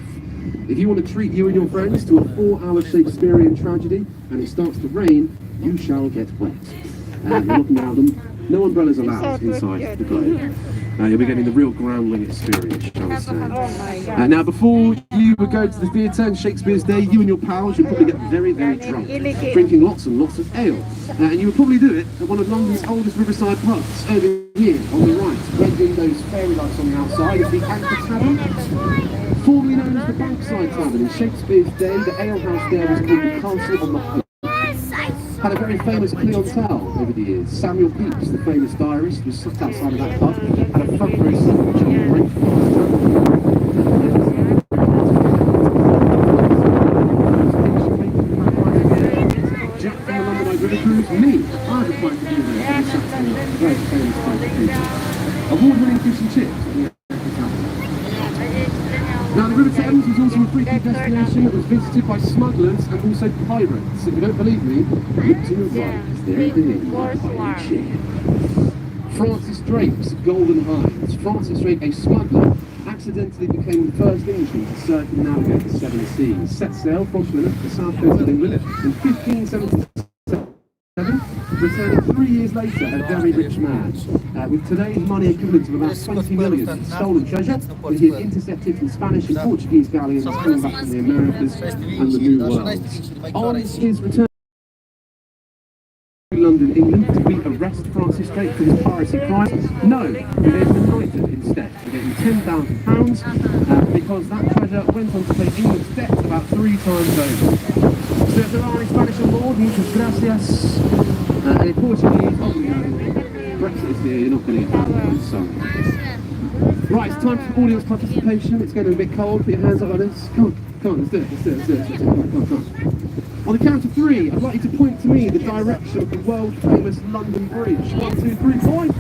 If you want to treat you and your friends to a 4-hour Shakespearean tragedy and it starts to rain, you shall get wet. You're looking at them, no umbrellas allowed inside the Globe. You'll be getting the real groundling experience, shall we say. Now, before you would go to the theatre on Shakespeare's Day, you and your pals would probably get very, very drunk, drinking lots and lots of ale. And you would probably do it at one of London's oldest riverside pubs, over here on the right. Red windows, fairy lights on the outside of the Anchor Tavern. Formerly known as the Bankside Tavern, in Shakespeare's day, the alehouse there was called the Castle on the Hope. Had a very famous clientele over the years. Samuel Pepys, the famous diarist, was sat outside of that pub, had a front row seat for John Drake. Jack from the London Eye River Cruise, me, I've applied to do there, very famous pub. Award-winning fish and chips. Now, the River Thames was also a frequent destination that was visited by smugglers and also pirates. If you don't believe me, look to your right. There it is. Francis Drake's Golden Hind. Francis Drake, a smuggler, accidentally became the first Englishman to circumnavigate the 7 seas. Set sail from Plymouth, the south coast of England, in 1577. Returning 3 years later, a very rich man, with today's money equivalent of about 20 million in stolen treasure, that he had intercepted from Spanish and Portuguese galleons coming back from the Americas and the New World. On his return to London, England, did we arrest Francis Drake for his piracy crime? No, we gave him knighted instead. We gave him £10,000 because that treasure went on to pay England's debt about 3 times over. So if there are any Spanish on board, muchas gracias. And in Portuguese, Brexit is here, you're not going to get that. I'm sorry. Right, it's time for audience participation. It's getting a bit cold. Put your hands up like this. Come on, let's do it. Come on. On the count of 3, I'd like you to point to me the direction of the world famous London Bridge. 1, 2, 3, points.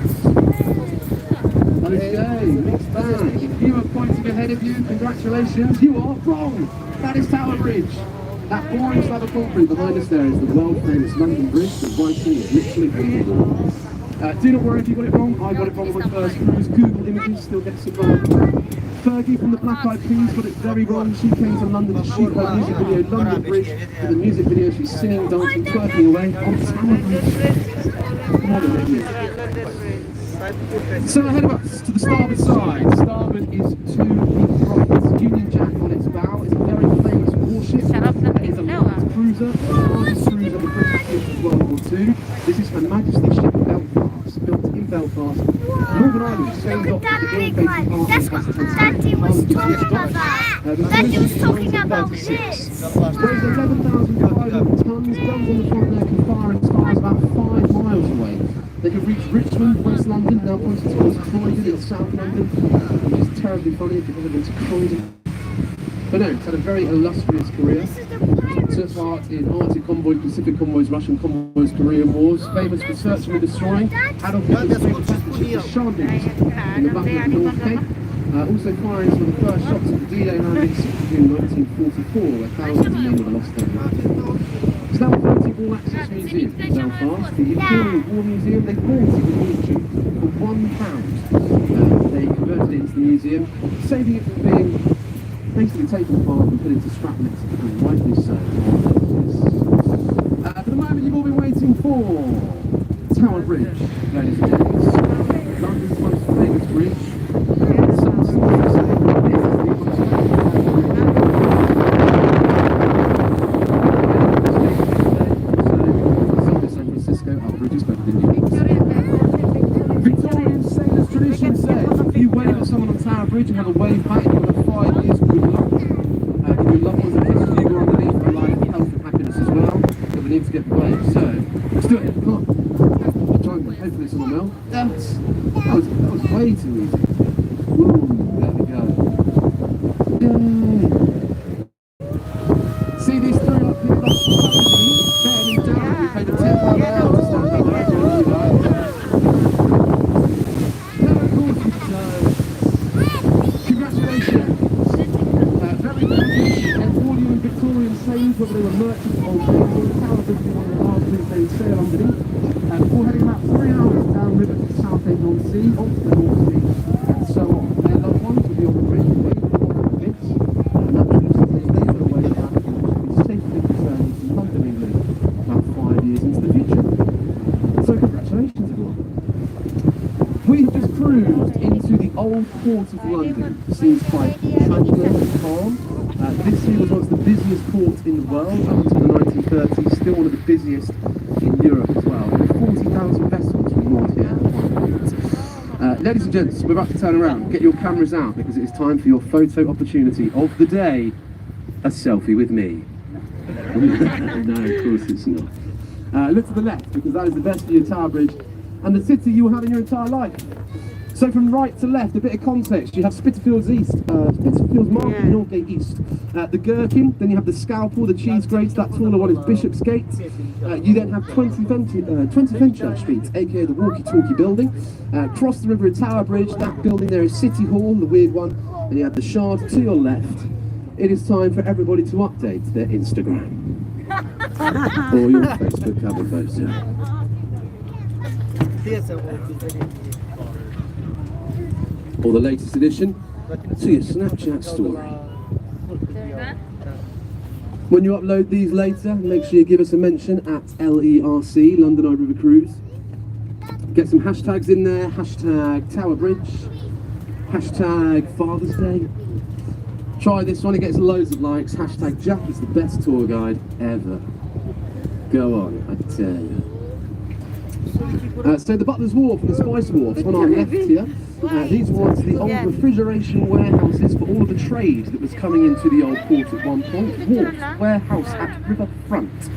Okay, mixed bag. If you are pointing ahead of you, congratulations, you are wrong. That is Tower Bridge. That boring slab of concrete behind us there is the world famous London Bridge. The writing is literally on the wall. Do not worry if you got it wrong. I got it wrong on my first cruise. Google Images still gets it wrong. Fergie from the Black Eyed Peas got it very wrong. She came to London to shoot her music video London Bridge. For the music video she's singing, dancing, twerking away on Tower Bridge. So ahead of us to the starboard side. Starboard is to the right. Union Jack on its bow. It's a very famous warship. It is a light cruiser, the largest cruiser the British fleet of World War II. This is Her Majesty's ship Belfast, built in Belfast, Northern Ireland, sailed off to the ill-fated Army. That's what Daddy was talking about. Daddy was talking about this. Weighs 11,500 tons, guns on the front deck and fire and stars about 5 miles away. They could reach Richmond, West London, now pointing towards Croydon in South London, which is terribly funny if you've ever been to Croydon. But no, it's had a very illustrious career. took part in Arctic convoys, Pacific convoys, Russian convoys, Korean wars, famous for searching and destroying Adolf Hitler's favorite battleship, the Shandings, in the Battle of North Cape. Also firing some of the first shots at the D-Day landing in 1944, where thousands of men were lost their lives. It's now a floating all-access museum in Belfast, the Imperial War Museum. They bought it with auction for £1. They converted it into the museum, saving it from being basically taken apart and put into scrap metal, and rightly so. For the moment you've all been waiting for, Tower Bridge, ladies and gents. London's most famous bridge. Some say this is the most San Francisco, our bridge is better than you. Victorian sailors' tradition says if you wave at someone on Tower Bridge and have a wave back, you'll have 5 years of good luck. If your loved ones are visiting you, go underneath for life, health and happiness as well. But we need to get the wave, so let's do it. Come on. Hopefully it's on the mill. That was way too easy. Woo, there we go. Yay. See these three up here, bearing down. We paid a £10 an hour to stand up there. Congratulations. Very British, and all you Victorian sailors, whether they were merchants or Tower Bridge, one of the last things they would sail underneath. Before heading about 3 hours downriver to the Southend-on-Sea, onto the North Sea, and so on. Their loved ones will be on the bridge waiting for the bits, and naturally, since they were away back, will be safely returned to London, England, about 5 years into the future. So congratulations, everyone. We have just cruised into the old port of London. Seems quite tranquil and calm. This here was once the busiest port in the world up until the 1930s, still one of the busiest in Europe as well. There were 40,000 vessels were moored here at one point. Ladies and gents, we're about to turn around. Get your cameras out because it is time for your photo opportunity of the day. A selfie with me. No, of course it's not. Look to the left because that is the best view of Tower Bridge and the city you will have in your entire life. So from right to left, a bit of context, you have Spitalfields East, Spitalfields Market, Northgate East, the Gherkin, then you have the Scalpel, the Cheese Grates, that taller one is Bishopsgate. You then have 20 Fenchurch Street, aka the Walkie Talkie Building. Cross the river at Tower Bridge, that building there is City Hall, the weird one, and you have the Shard to your left. It is time for everybody to update their Instagram. Or your Facebook cover photo. Or the latest addition to your Snapchat story. When you upload these later, make sure you give us a mention at LERC, London Eye River Cruise. Get some hashtags in there, hashtag Tower Bridge, hashtag Father's Day. Try this one, it gets loads of likes, hashtag Jack is the best tour guide ever. Go on, I tell you. So the Butler's Wharf and the Spice Wharf on our left here. These were once the old refrigeration warehouses for all of the trade that was coming into the old port at one point. Wharf, warehouse at riverfront.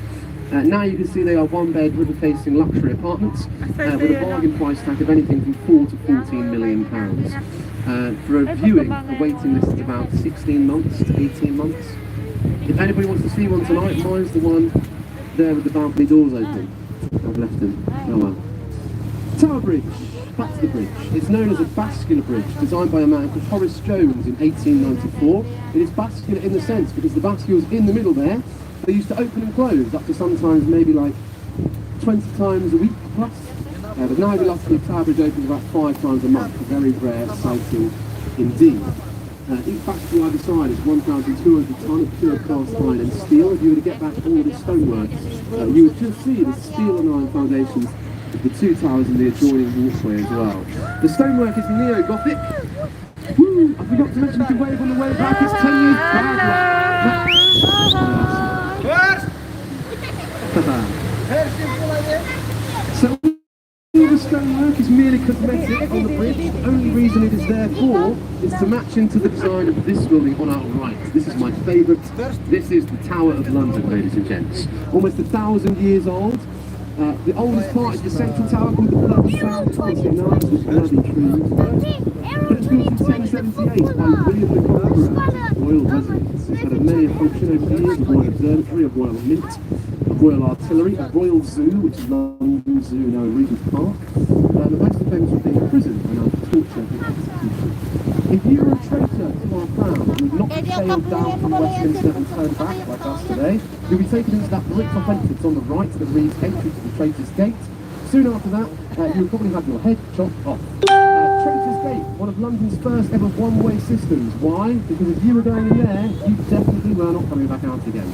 Now you can see they are one-bed, river-facing luxury apartments with a bargain price tag of anything from £4 to £14 million. For a viewing, the waiting list is about 16 months to 18 months. If anybody wants to see one tonight, mine's the one there with the balcony doors open. I've left them. Oh well. Tower Bridge. Back to the bridge. It's known as a bascular bridge, designed by a man called Horace Jones in 1894. It is bascular in the sense because the bascule's in the middle there. They used to open and close up to sometimes maybe like 20 times a week plus. But now we're lucky Tower Bridge opens about 5 times a month. A very rare sighting indeed. Each bascule either side is 1,200 tonne of pure cast iron and steel. If you were to get back all the stonework, you would just see the steel and iron foundations of the 2 towers and the adjoining walkway as well. The stonework is neo-Gothic. Woo! I forgot to mention you can wave on the way back. It's 10 years back. So all the stonework is merely cosmetic on the bridge. The only reason it is there for is to match into the design of this building on our right. This is my favourite. This is the Tower of London, ladies and gents. Almost 1,000 years old. The oldest part is the central tower called the Purple Tower. You can't see now, it's the bloody trees. But it's built in 1078 by William the Conqueror, royal residence. It's had a many function over the years, a royal observatory, a royal mint, a royal artillery, a royal zoo, which is London Zoo now Regent's Park, and the most famous would be a prison and our torture and execution. If you were a traitor to our crown and would not sailed down from Westminster and turned back like us today, you'll be taken into that brick of entrance on the right that reads entry to the Traitors' Gate. Soon after that, you will probably have your head chopped off. Traitors' Gate, one of London's first ever one-way systems. Why? Because if you were going in there, you definitely were not coming back out again.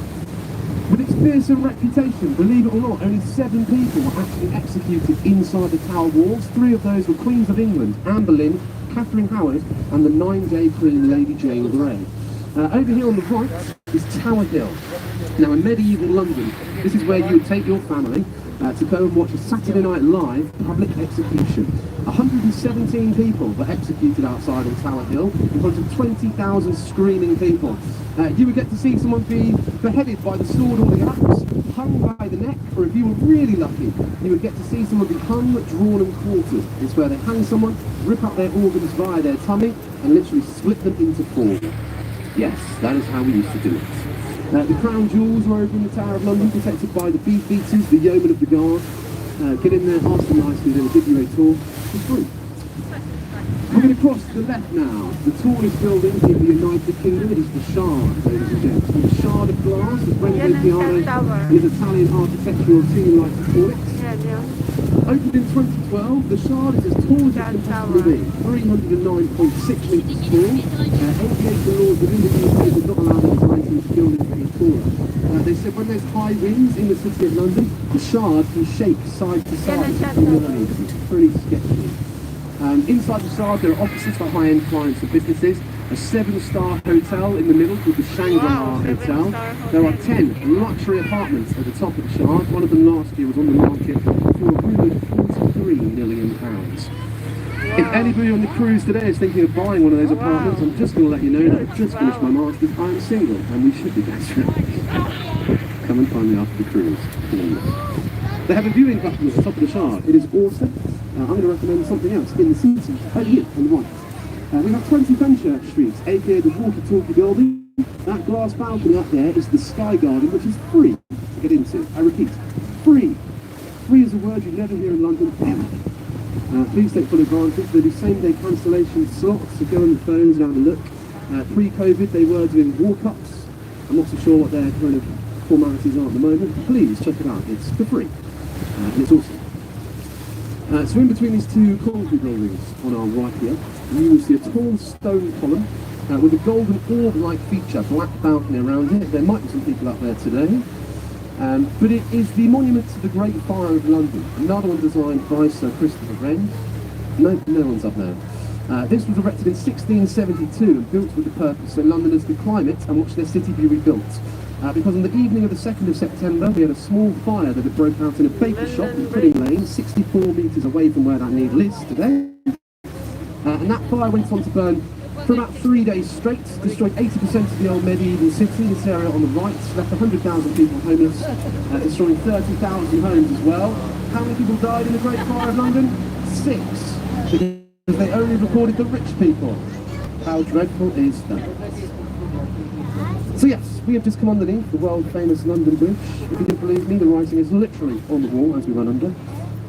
With its fearsome reputation, believe it or not, only 7 people were actually executed inside the Tower walls. 3 of those were Queens of England, Anne Boleyn, Catherine Howard, and the 9-day Queen Lady Jane Grey. Over here on the right is Tower Hill. Now in medieval London, this is where you would take your family to go and watch a Saturday Night Live public execution. 117 people were executed outside on Tower Hill in front of 20,000 screaming people. You would get to see someone be beheaded by the sword or the axe, hung by the neck, or if you were really lucky, you would get to see someone be hung, drawn and quartered. It's where they hang someone, rip up their organs via their tummy, and literally split them into 4. Yes, that is how we used to do it. The crown jewels are over in the Tower of London, protected by the beefeaters, the yeomen of the guard. Get in there, ask them nicely, they'll give you a tour for free. We're going to cross to the left now. The tallest building in the United Kingdom is the Shard, ladies and gents. The Shard of Glass is Renzo Piano, his Italian architectural team like to call it. Opened in 2012, the Shard is as tall as it can possibly be, 309.6 metres tall. Aviation laws within the UK would not allow the design to build it any taller. They said when there's high winds in the city of London, the Shard can shake side to side. It's pretty sketchy. Inside the Shard there are offices for high-end clients and businesses, a 7-star hotel in the middle called the Shangri-La Hotel. There are 10 luxury apartments at the top of the Shard. One of them last year was on the market for a rumoured £43 million. If anybody on the cruise today is thinking of buying one of those apartments, I'm just going to let you know that I've just finished my master's, I'm single, and we should be best friends. Come and find me after the cruise, please. They have a viewing platform at the top of the Shard. It is awesome. I'm going to recommend something else in the city, over here on the right. We have 20 Fenchurch Street, aka the walkie-talkie building. That glass balcony up there is the Sky Garden, which is free to get into. I repeat, free. Free is a word you never hear in London ever. Please take full advantage. They do same-day cancellation slots, so go on the phones and have a look. Pre-COVID, they were doing walk-ups. I'm not so sure what their kind of formalities are at the moment. Please check it out. It's for free, and it's awesome. So in between these 2 concrete buildings on our right here, you will see a tall stone column with a golden orb-like feature, black balcony around it. There might be some people up there today. But it is the monument to the Great Fire of London, another one designed by Sir Christopher Wren. No one's up there. This was erected in 1672 and built with the purpose so Londoners could climb it and watch their city be rebuilt. Because on the evening of the 2nd of September, we had a small fire that had broke out in a baker shop in Pudding Lane, 64 metres away from where that needle is today. And that fire went on to burn for about 3 days straight, destroyed 80% of the old medieval city. This area on the right left 100,000 people homeless, destroying 30,000 homes as well. How many people died in the Great Fire of London? 6. Because they only recorded the rich people. How dreadful is that? So yes, we have just come underneath the world-famous London Bridge. If you can believe me, the writing is literally on the wall as we run under.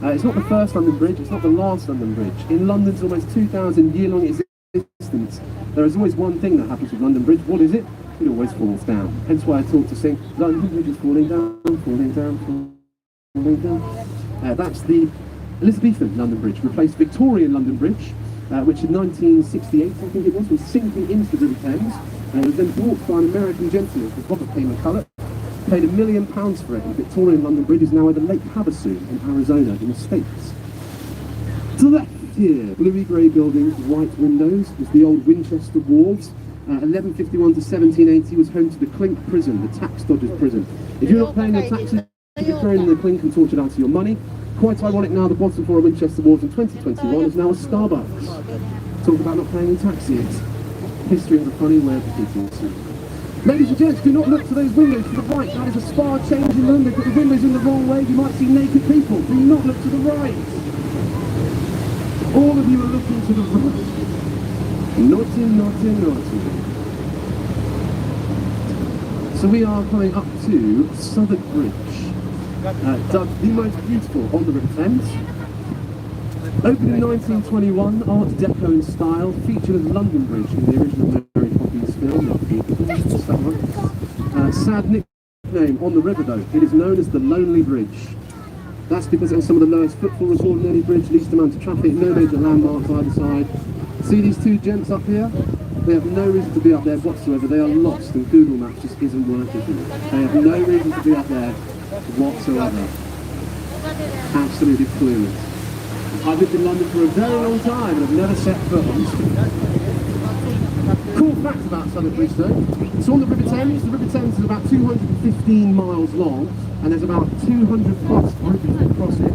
It's not the first London Bridge, it's not the last London Bridge. In London's almost 2,000-year-long existence, there is always one thing that happens with London Bridge. What is it? It always falls down. Hence why I taught to sing, London Bridge is falling down, falling down, falling down. That's the Elizabethan London Bridge, replaced Victorian London Bridge, which in 1968, I think it was sinking into the Thames. It was then bought by an American gentleman called Robert K. McCulloch. Paid £1 million for it, and Victorian London Bridge is now over Lake Havasu in Arizona in the States. To the left here, bluey-grey building, white windows, is the old Winchester Wharves. 1151 to 1780 was home to the Clink prison, the tax dodgers prison. If you're not paying your taxes, you get thrown in the Clink and tortured out to your money. Quite ironic now, the bottom floor of Winchester Wharves in 2021 is now a Starbucks. Talk about not paying your taxes. History has a funny way of repeating itself. Ladies and gents, do not look to those windows to the right. That is a spa changing room. They've got the windows in the wrong way. You might see naked people. Do not look to the right. All of you are looking to the right. Naughty, naughty, naughty. So we are coming up to Southwark Bridge, dubbed the most beautiful on the River Thames. Opened in 1921, Art Deco in style, featured as London Bridge in the original Mary Poppins film. What's that one? Sad nickname on the river though, it is known as the Lonely Bridge. That's because it has some of the lowest footfall recorded in any bridge, least amount of traffic, no major landmarks either side. See these two gents up here? They have no reason to be up there whatsoever. They are lost and Google Maps just isn't working for them. They have no reason to be up there whatsoever. Absolutely clueless. I've lived in London for a very long time and I've never set foot on it. Cool facts about Southwark Bridge though. It's on the River Thames. The River Thames is about 215 miles long and there's about 200 plus bridges that cross it.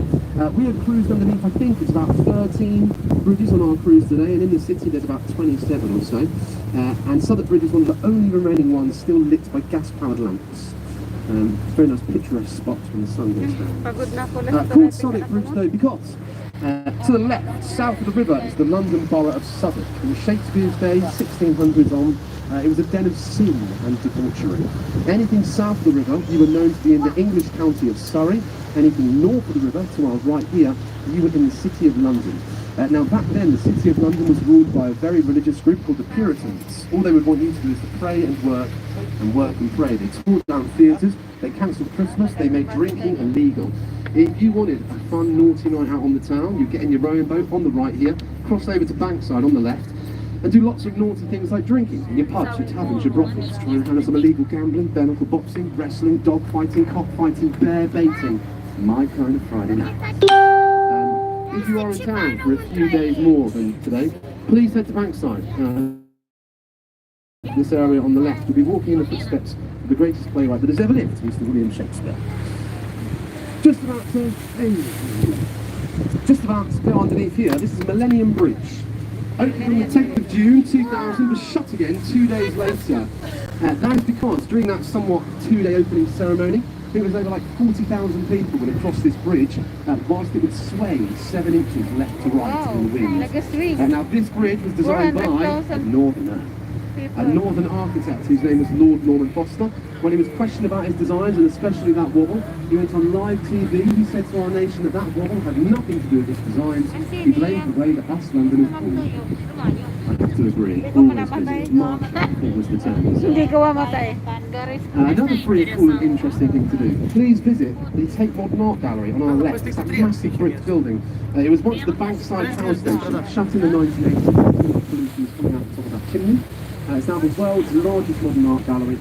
We have cruised underneath, I think it's about 13 bridges on our cruise today, and in the city there's about 27 or so. And Southwark Bridge is one of the only remaining ones still lit by gas-powered lamps. Very nice picturesque spots when the sun goes down. Pagod na ako. Called Southwark Bridge though because to the left, south of the river, is the London borough of Southwark. In Shakespeare's day, 1600s on, it was a den of sin and debauchery. Anything south of the river, you were known to be in the English county of Surrey. Anything north of the river, to our right here, you were in the City of London. Now back then, the City of London was ruled by a very religious group called the Puritans. All they would want you to do is to pray and work and pray. They tore down theatres, they cancelled Christmas, they made drinking illegal. If you wanted a fun, naughty night out on the town, you get in your rowing boat on the right here, cross over to Bankside on the left, and do lots of naughty things like drinking in your pubs, your taverns, your brothels, try and handle some illegal gambling, bare knuckle boxing, wrestling, dog fighting, cockfighting, bear baiting. My kind of Friday night. If you are in town for a few days more than today, please head to Bankside. This area on the left, you'll be walking in the footsteps of the greatest playwright that has ever lived, Mr. William Shakespeare. Just about to go underneath here, this is Millennium Bridge. Opened on the 10th of June 2000, was shut again 2 days later. That is because during that somewhat 2-day opening ceremony, I think it was over like 40,000 people would have crossed this bridge whilst it would sway 7 inches left to right in the wind. Like a swing. Now this bridge was designed by a northern architect whose name was Lord Norman Foster. When he was questioned about his designs and especially that wobble, he went on live TV. He said to our nation that that wobble had nothing to do with his designs. He blamed the way that us Londoners called. I have to agree. Always busy. Mark Traffic was the term. Hindi ka mamatay. Another free, cool and interesting thing to do. Please visit the Tate Modern Art Gallery on our left. It's that massive brick building. It was once the Bankside Power Station, shut in the 1980s. Pollution was coming out the top of that chimney. It's now the world's largest modern art gallery,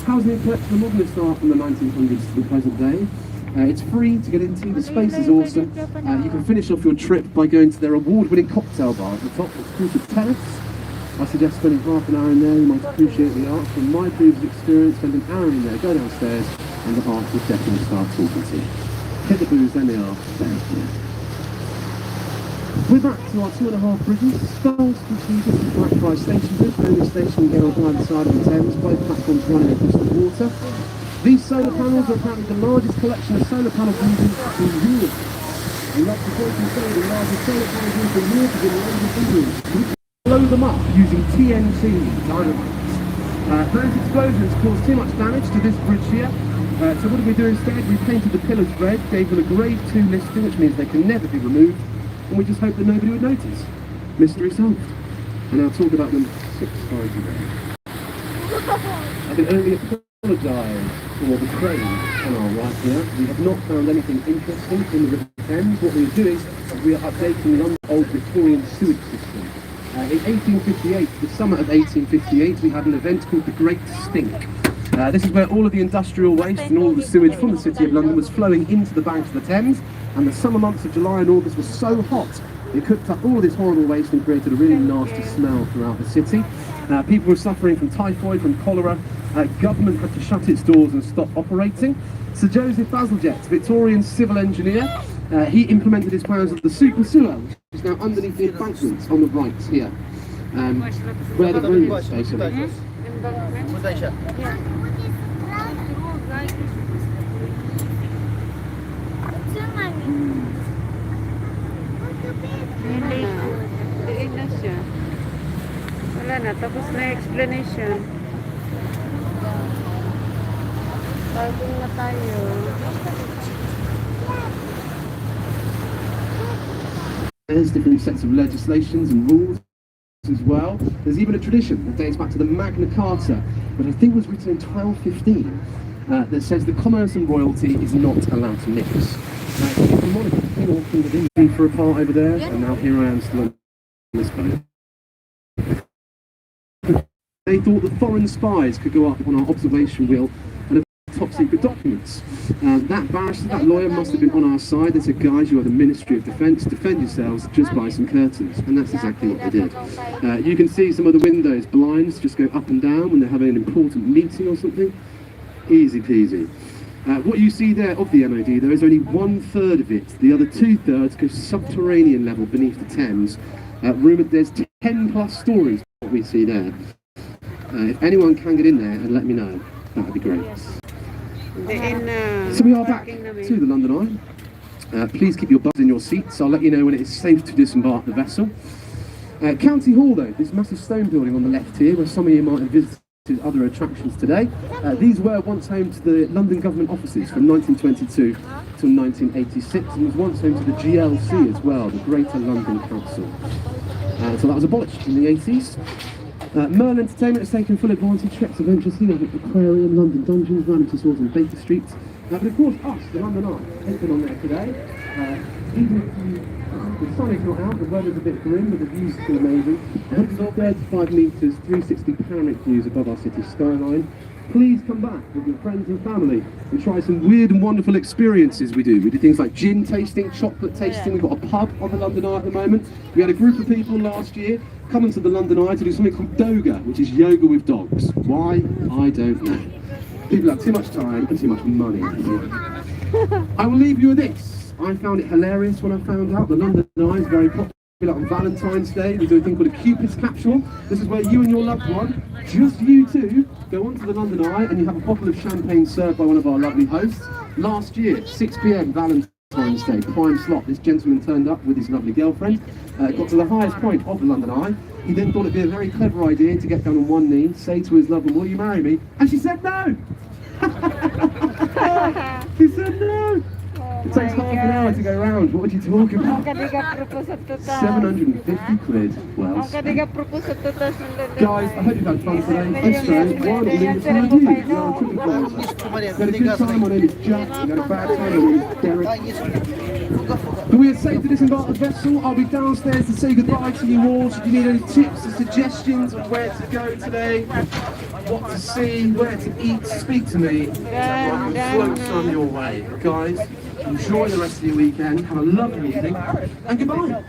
housing a collection of modernist art from the 1900s to the present day. It's free to get into, the space is awesome. You can finish off your trip by going to their award-winning cocktail bar at the top. It's called the Terrace. I suggest spending half an hour in there. You might appreciate the art. From my previous experience, spend an hour in there, go downstairs, and the art will definitely start talking to you. Hit the booze, then they are there. We're back to our 2.5 bridges. Skulls completed at Blackfriars Station Bridge, the only station here on either side of the Thames, both platforms running across the water. These solar panels are apparently the largest collection of solar panel fusions in Europe. And that's the point in saying the largest solar panel used in Europe is in London, England. We blow them up using TNT dynamite. Those explosions caused too much damage to this bridge here. So what did we do instead? We painted the pillars red, gave them a grade 2 listing, which means they can never be removed. And we just hoped that nobody would notice. Mystery solved. And I'll talk about them 6 times a day. I can only apologise for the crane on our right here. We have not found anything interesting in the River Thames. What we are doing is we are updating the old Victorian sewage system. In 1858, the summer of 1858, we had an event called the Great Stink. This is where all of the industrial waste and all of the sewage from the City of London was flowing into the banks of the Thames, and the summer months of July and August were so hot it cooked up all of this horrible waste and created a really nasty smell throughout the city. People were suffering from typhoid, from cholera. Government had to shut its doors and stop operating. Sir Joseph Bazalgette, Victorian civil engineer, he implemented his plans of the super sewer, which is now underneath the embankments on the right here, where the room is basically. embankment. Punta siya. Yeah. Diin na siya. Wala na, tapos na yung explanation. Parking na tayo. There's different sets of legislations and rules as well. There's even a tradition that dates back to the Magna Carta, which I think was written in 1215, that says the commerce and royalty is not allowed to mix. If the monarchy, king or queen of England for a part over there, and now here I am still on this boat. They thought that foreign spies could go up on our observation wheel and have top secret documents. That barrister, that lawyer must have been on our side. They said, guys, you are the Ministry of Defence, defend yourselves just by some curtains. And that's exactly what they did. You can see some of the windows, blinds just go up and down when they're having an important meeting or something. Easy peasy. What you see there of the MOD, there is only 1/3 of it. The other 2/3 go subterranean level beneath the Thames. Rumoured there's 10+ stories, what we see there. If anyone can get in there and let me know, that would be great. So we are back to the London Eye. Please keep your buzz in your seats. I'll let you know when it is safe to disembark the vessel. County Hall, though, this massive stone building on the left here, where some of you might have visited other attractions today. These were once home to the London Government offices from 1922 till 1986, and was once home to the GLC as well, the Greater London Council. So that was abolished in the 80s. Merle Entertainment has taken full advantage. Treks Adventures here, the Aquarium, London Dungeons, Vanity Stores on Baker Street. But of course, us, the London Eye, has been on there today. Even if the sun is not out, the weather's a bit grim, but the view's still amazing. 135 metres, 360 panoramic views above our city skyline. Please come back with your friends and family and try some weird and wonderful experiences we do. We do things like gin tasting, chocolate tasting. We've got a pub on the London Eye at the moment. We had a group of people last year coming to the London Eye to do something called Doga, which is yoga with dogs. Why? I don't know. People have too much time and too much money. I will leave you with this. I found it hilarious when I found out the London Eye is very popular on Valentine's Day. We do a thing called a Cupid's capsule. This is where you and your loved one, just you two, go onto the London Eye and you have a bottle of champagne served by one of our lovely hosts. Last year, 6 p.m. Valentine's Day, prime slot. This gentleman turned up with his lovely girlfriend, got to the highest point of the London Eye. He then thought it'd be a very clever idea to get down on one knee, say to his lover, will you marry me? And she said no! He said no! It takes half an hour to go round. What would you talk about? 750 quid. Well, guys, I hope you've had fun today. If so, why not leave us a review? We are on TripAdvisor. Had a good time, my name is Jack. We had a bad time, my name is Derek. But we are safe to disembark the vessel. I'll be downstairs to say goodbye to you all. Should you need any tips or suggestions on where to go today, what to see, where to eat, speak to me. I'll float some your way. Guys, enjoy the rest of your weekend, have a lovely evening, and goodbye.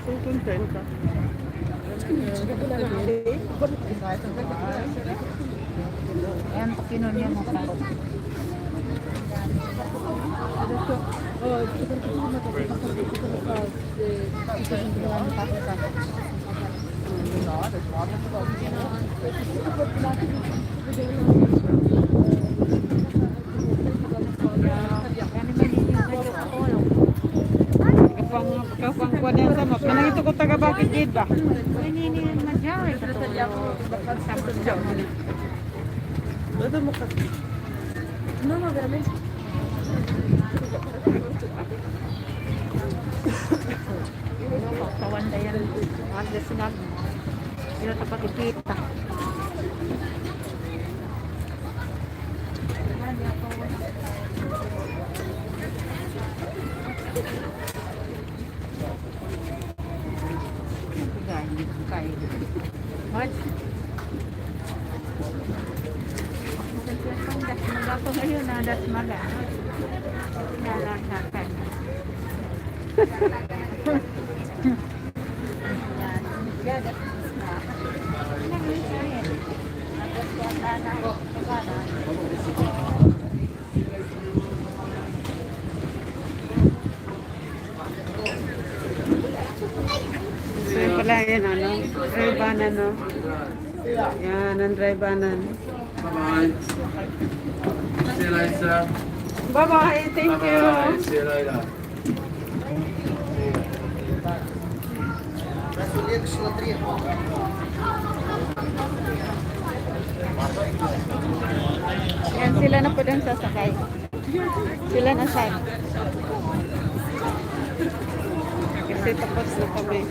Sono contenta. Ayan, kinuha niya mo pa. Kapang kuwan yan sa map. Manang ito ko taga bakit kid ba? Ini majari katulad. Sabot siya mo. Kawan na yan. Ada sinag. Sila tapakikita. What? Magapo ngayon na dasmaga. Nalakakan. So yun pala yan, ano? Dry-banan, no? Yan, ang dry-banan. Bye-bye. See you later. Bye-bye, thank you. Bye-bye. See you later. Yan, sila na po din sasakay. Sila na side. Kasi tapos na kami.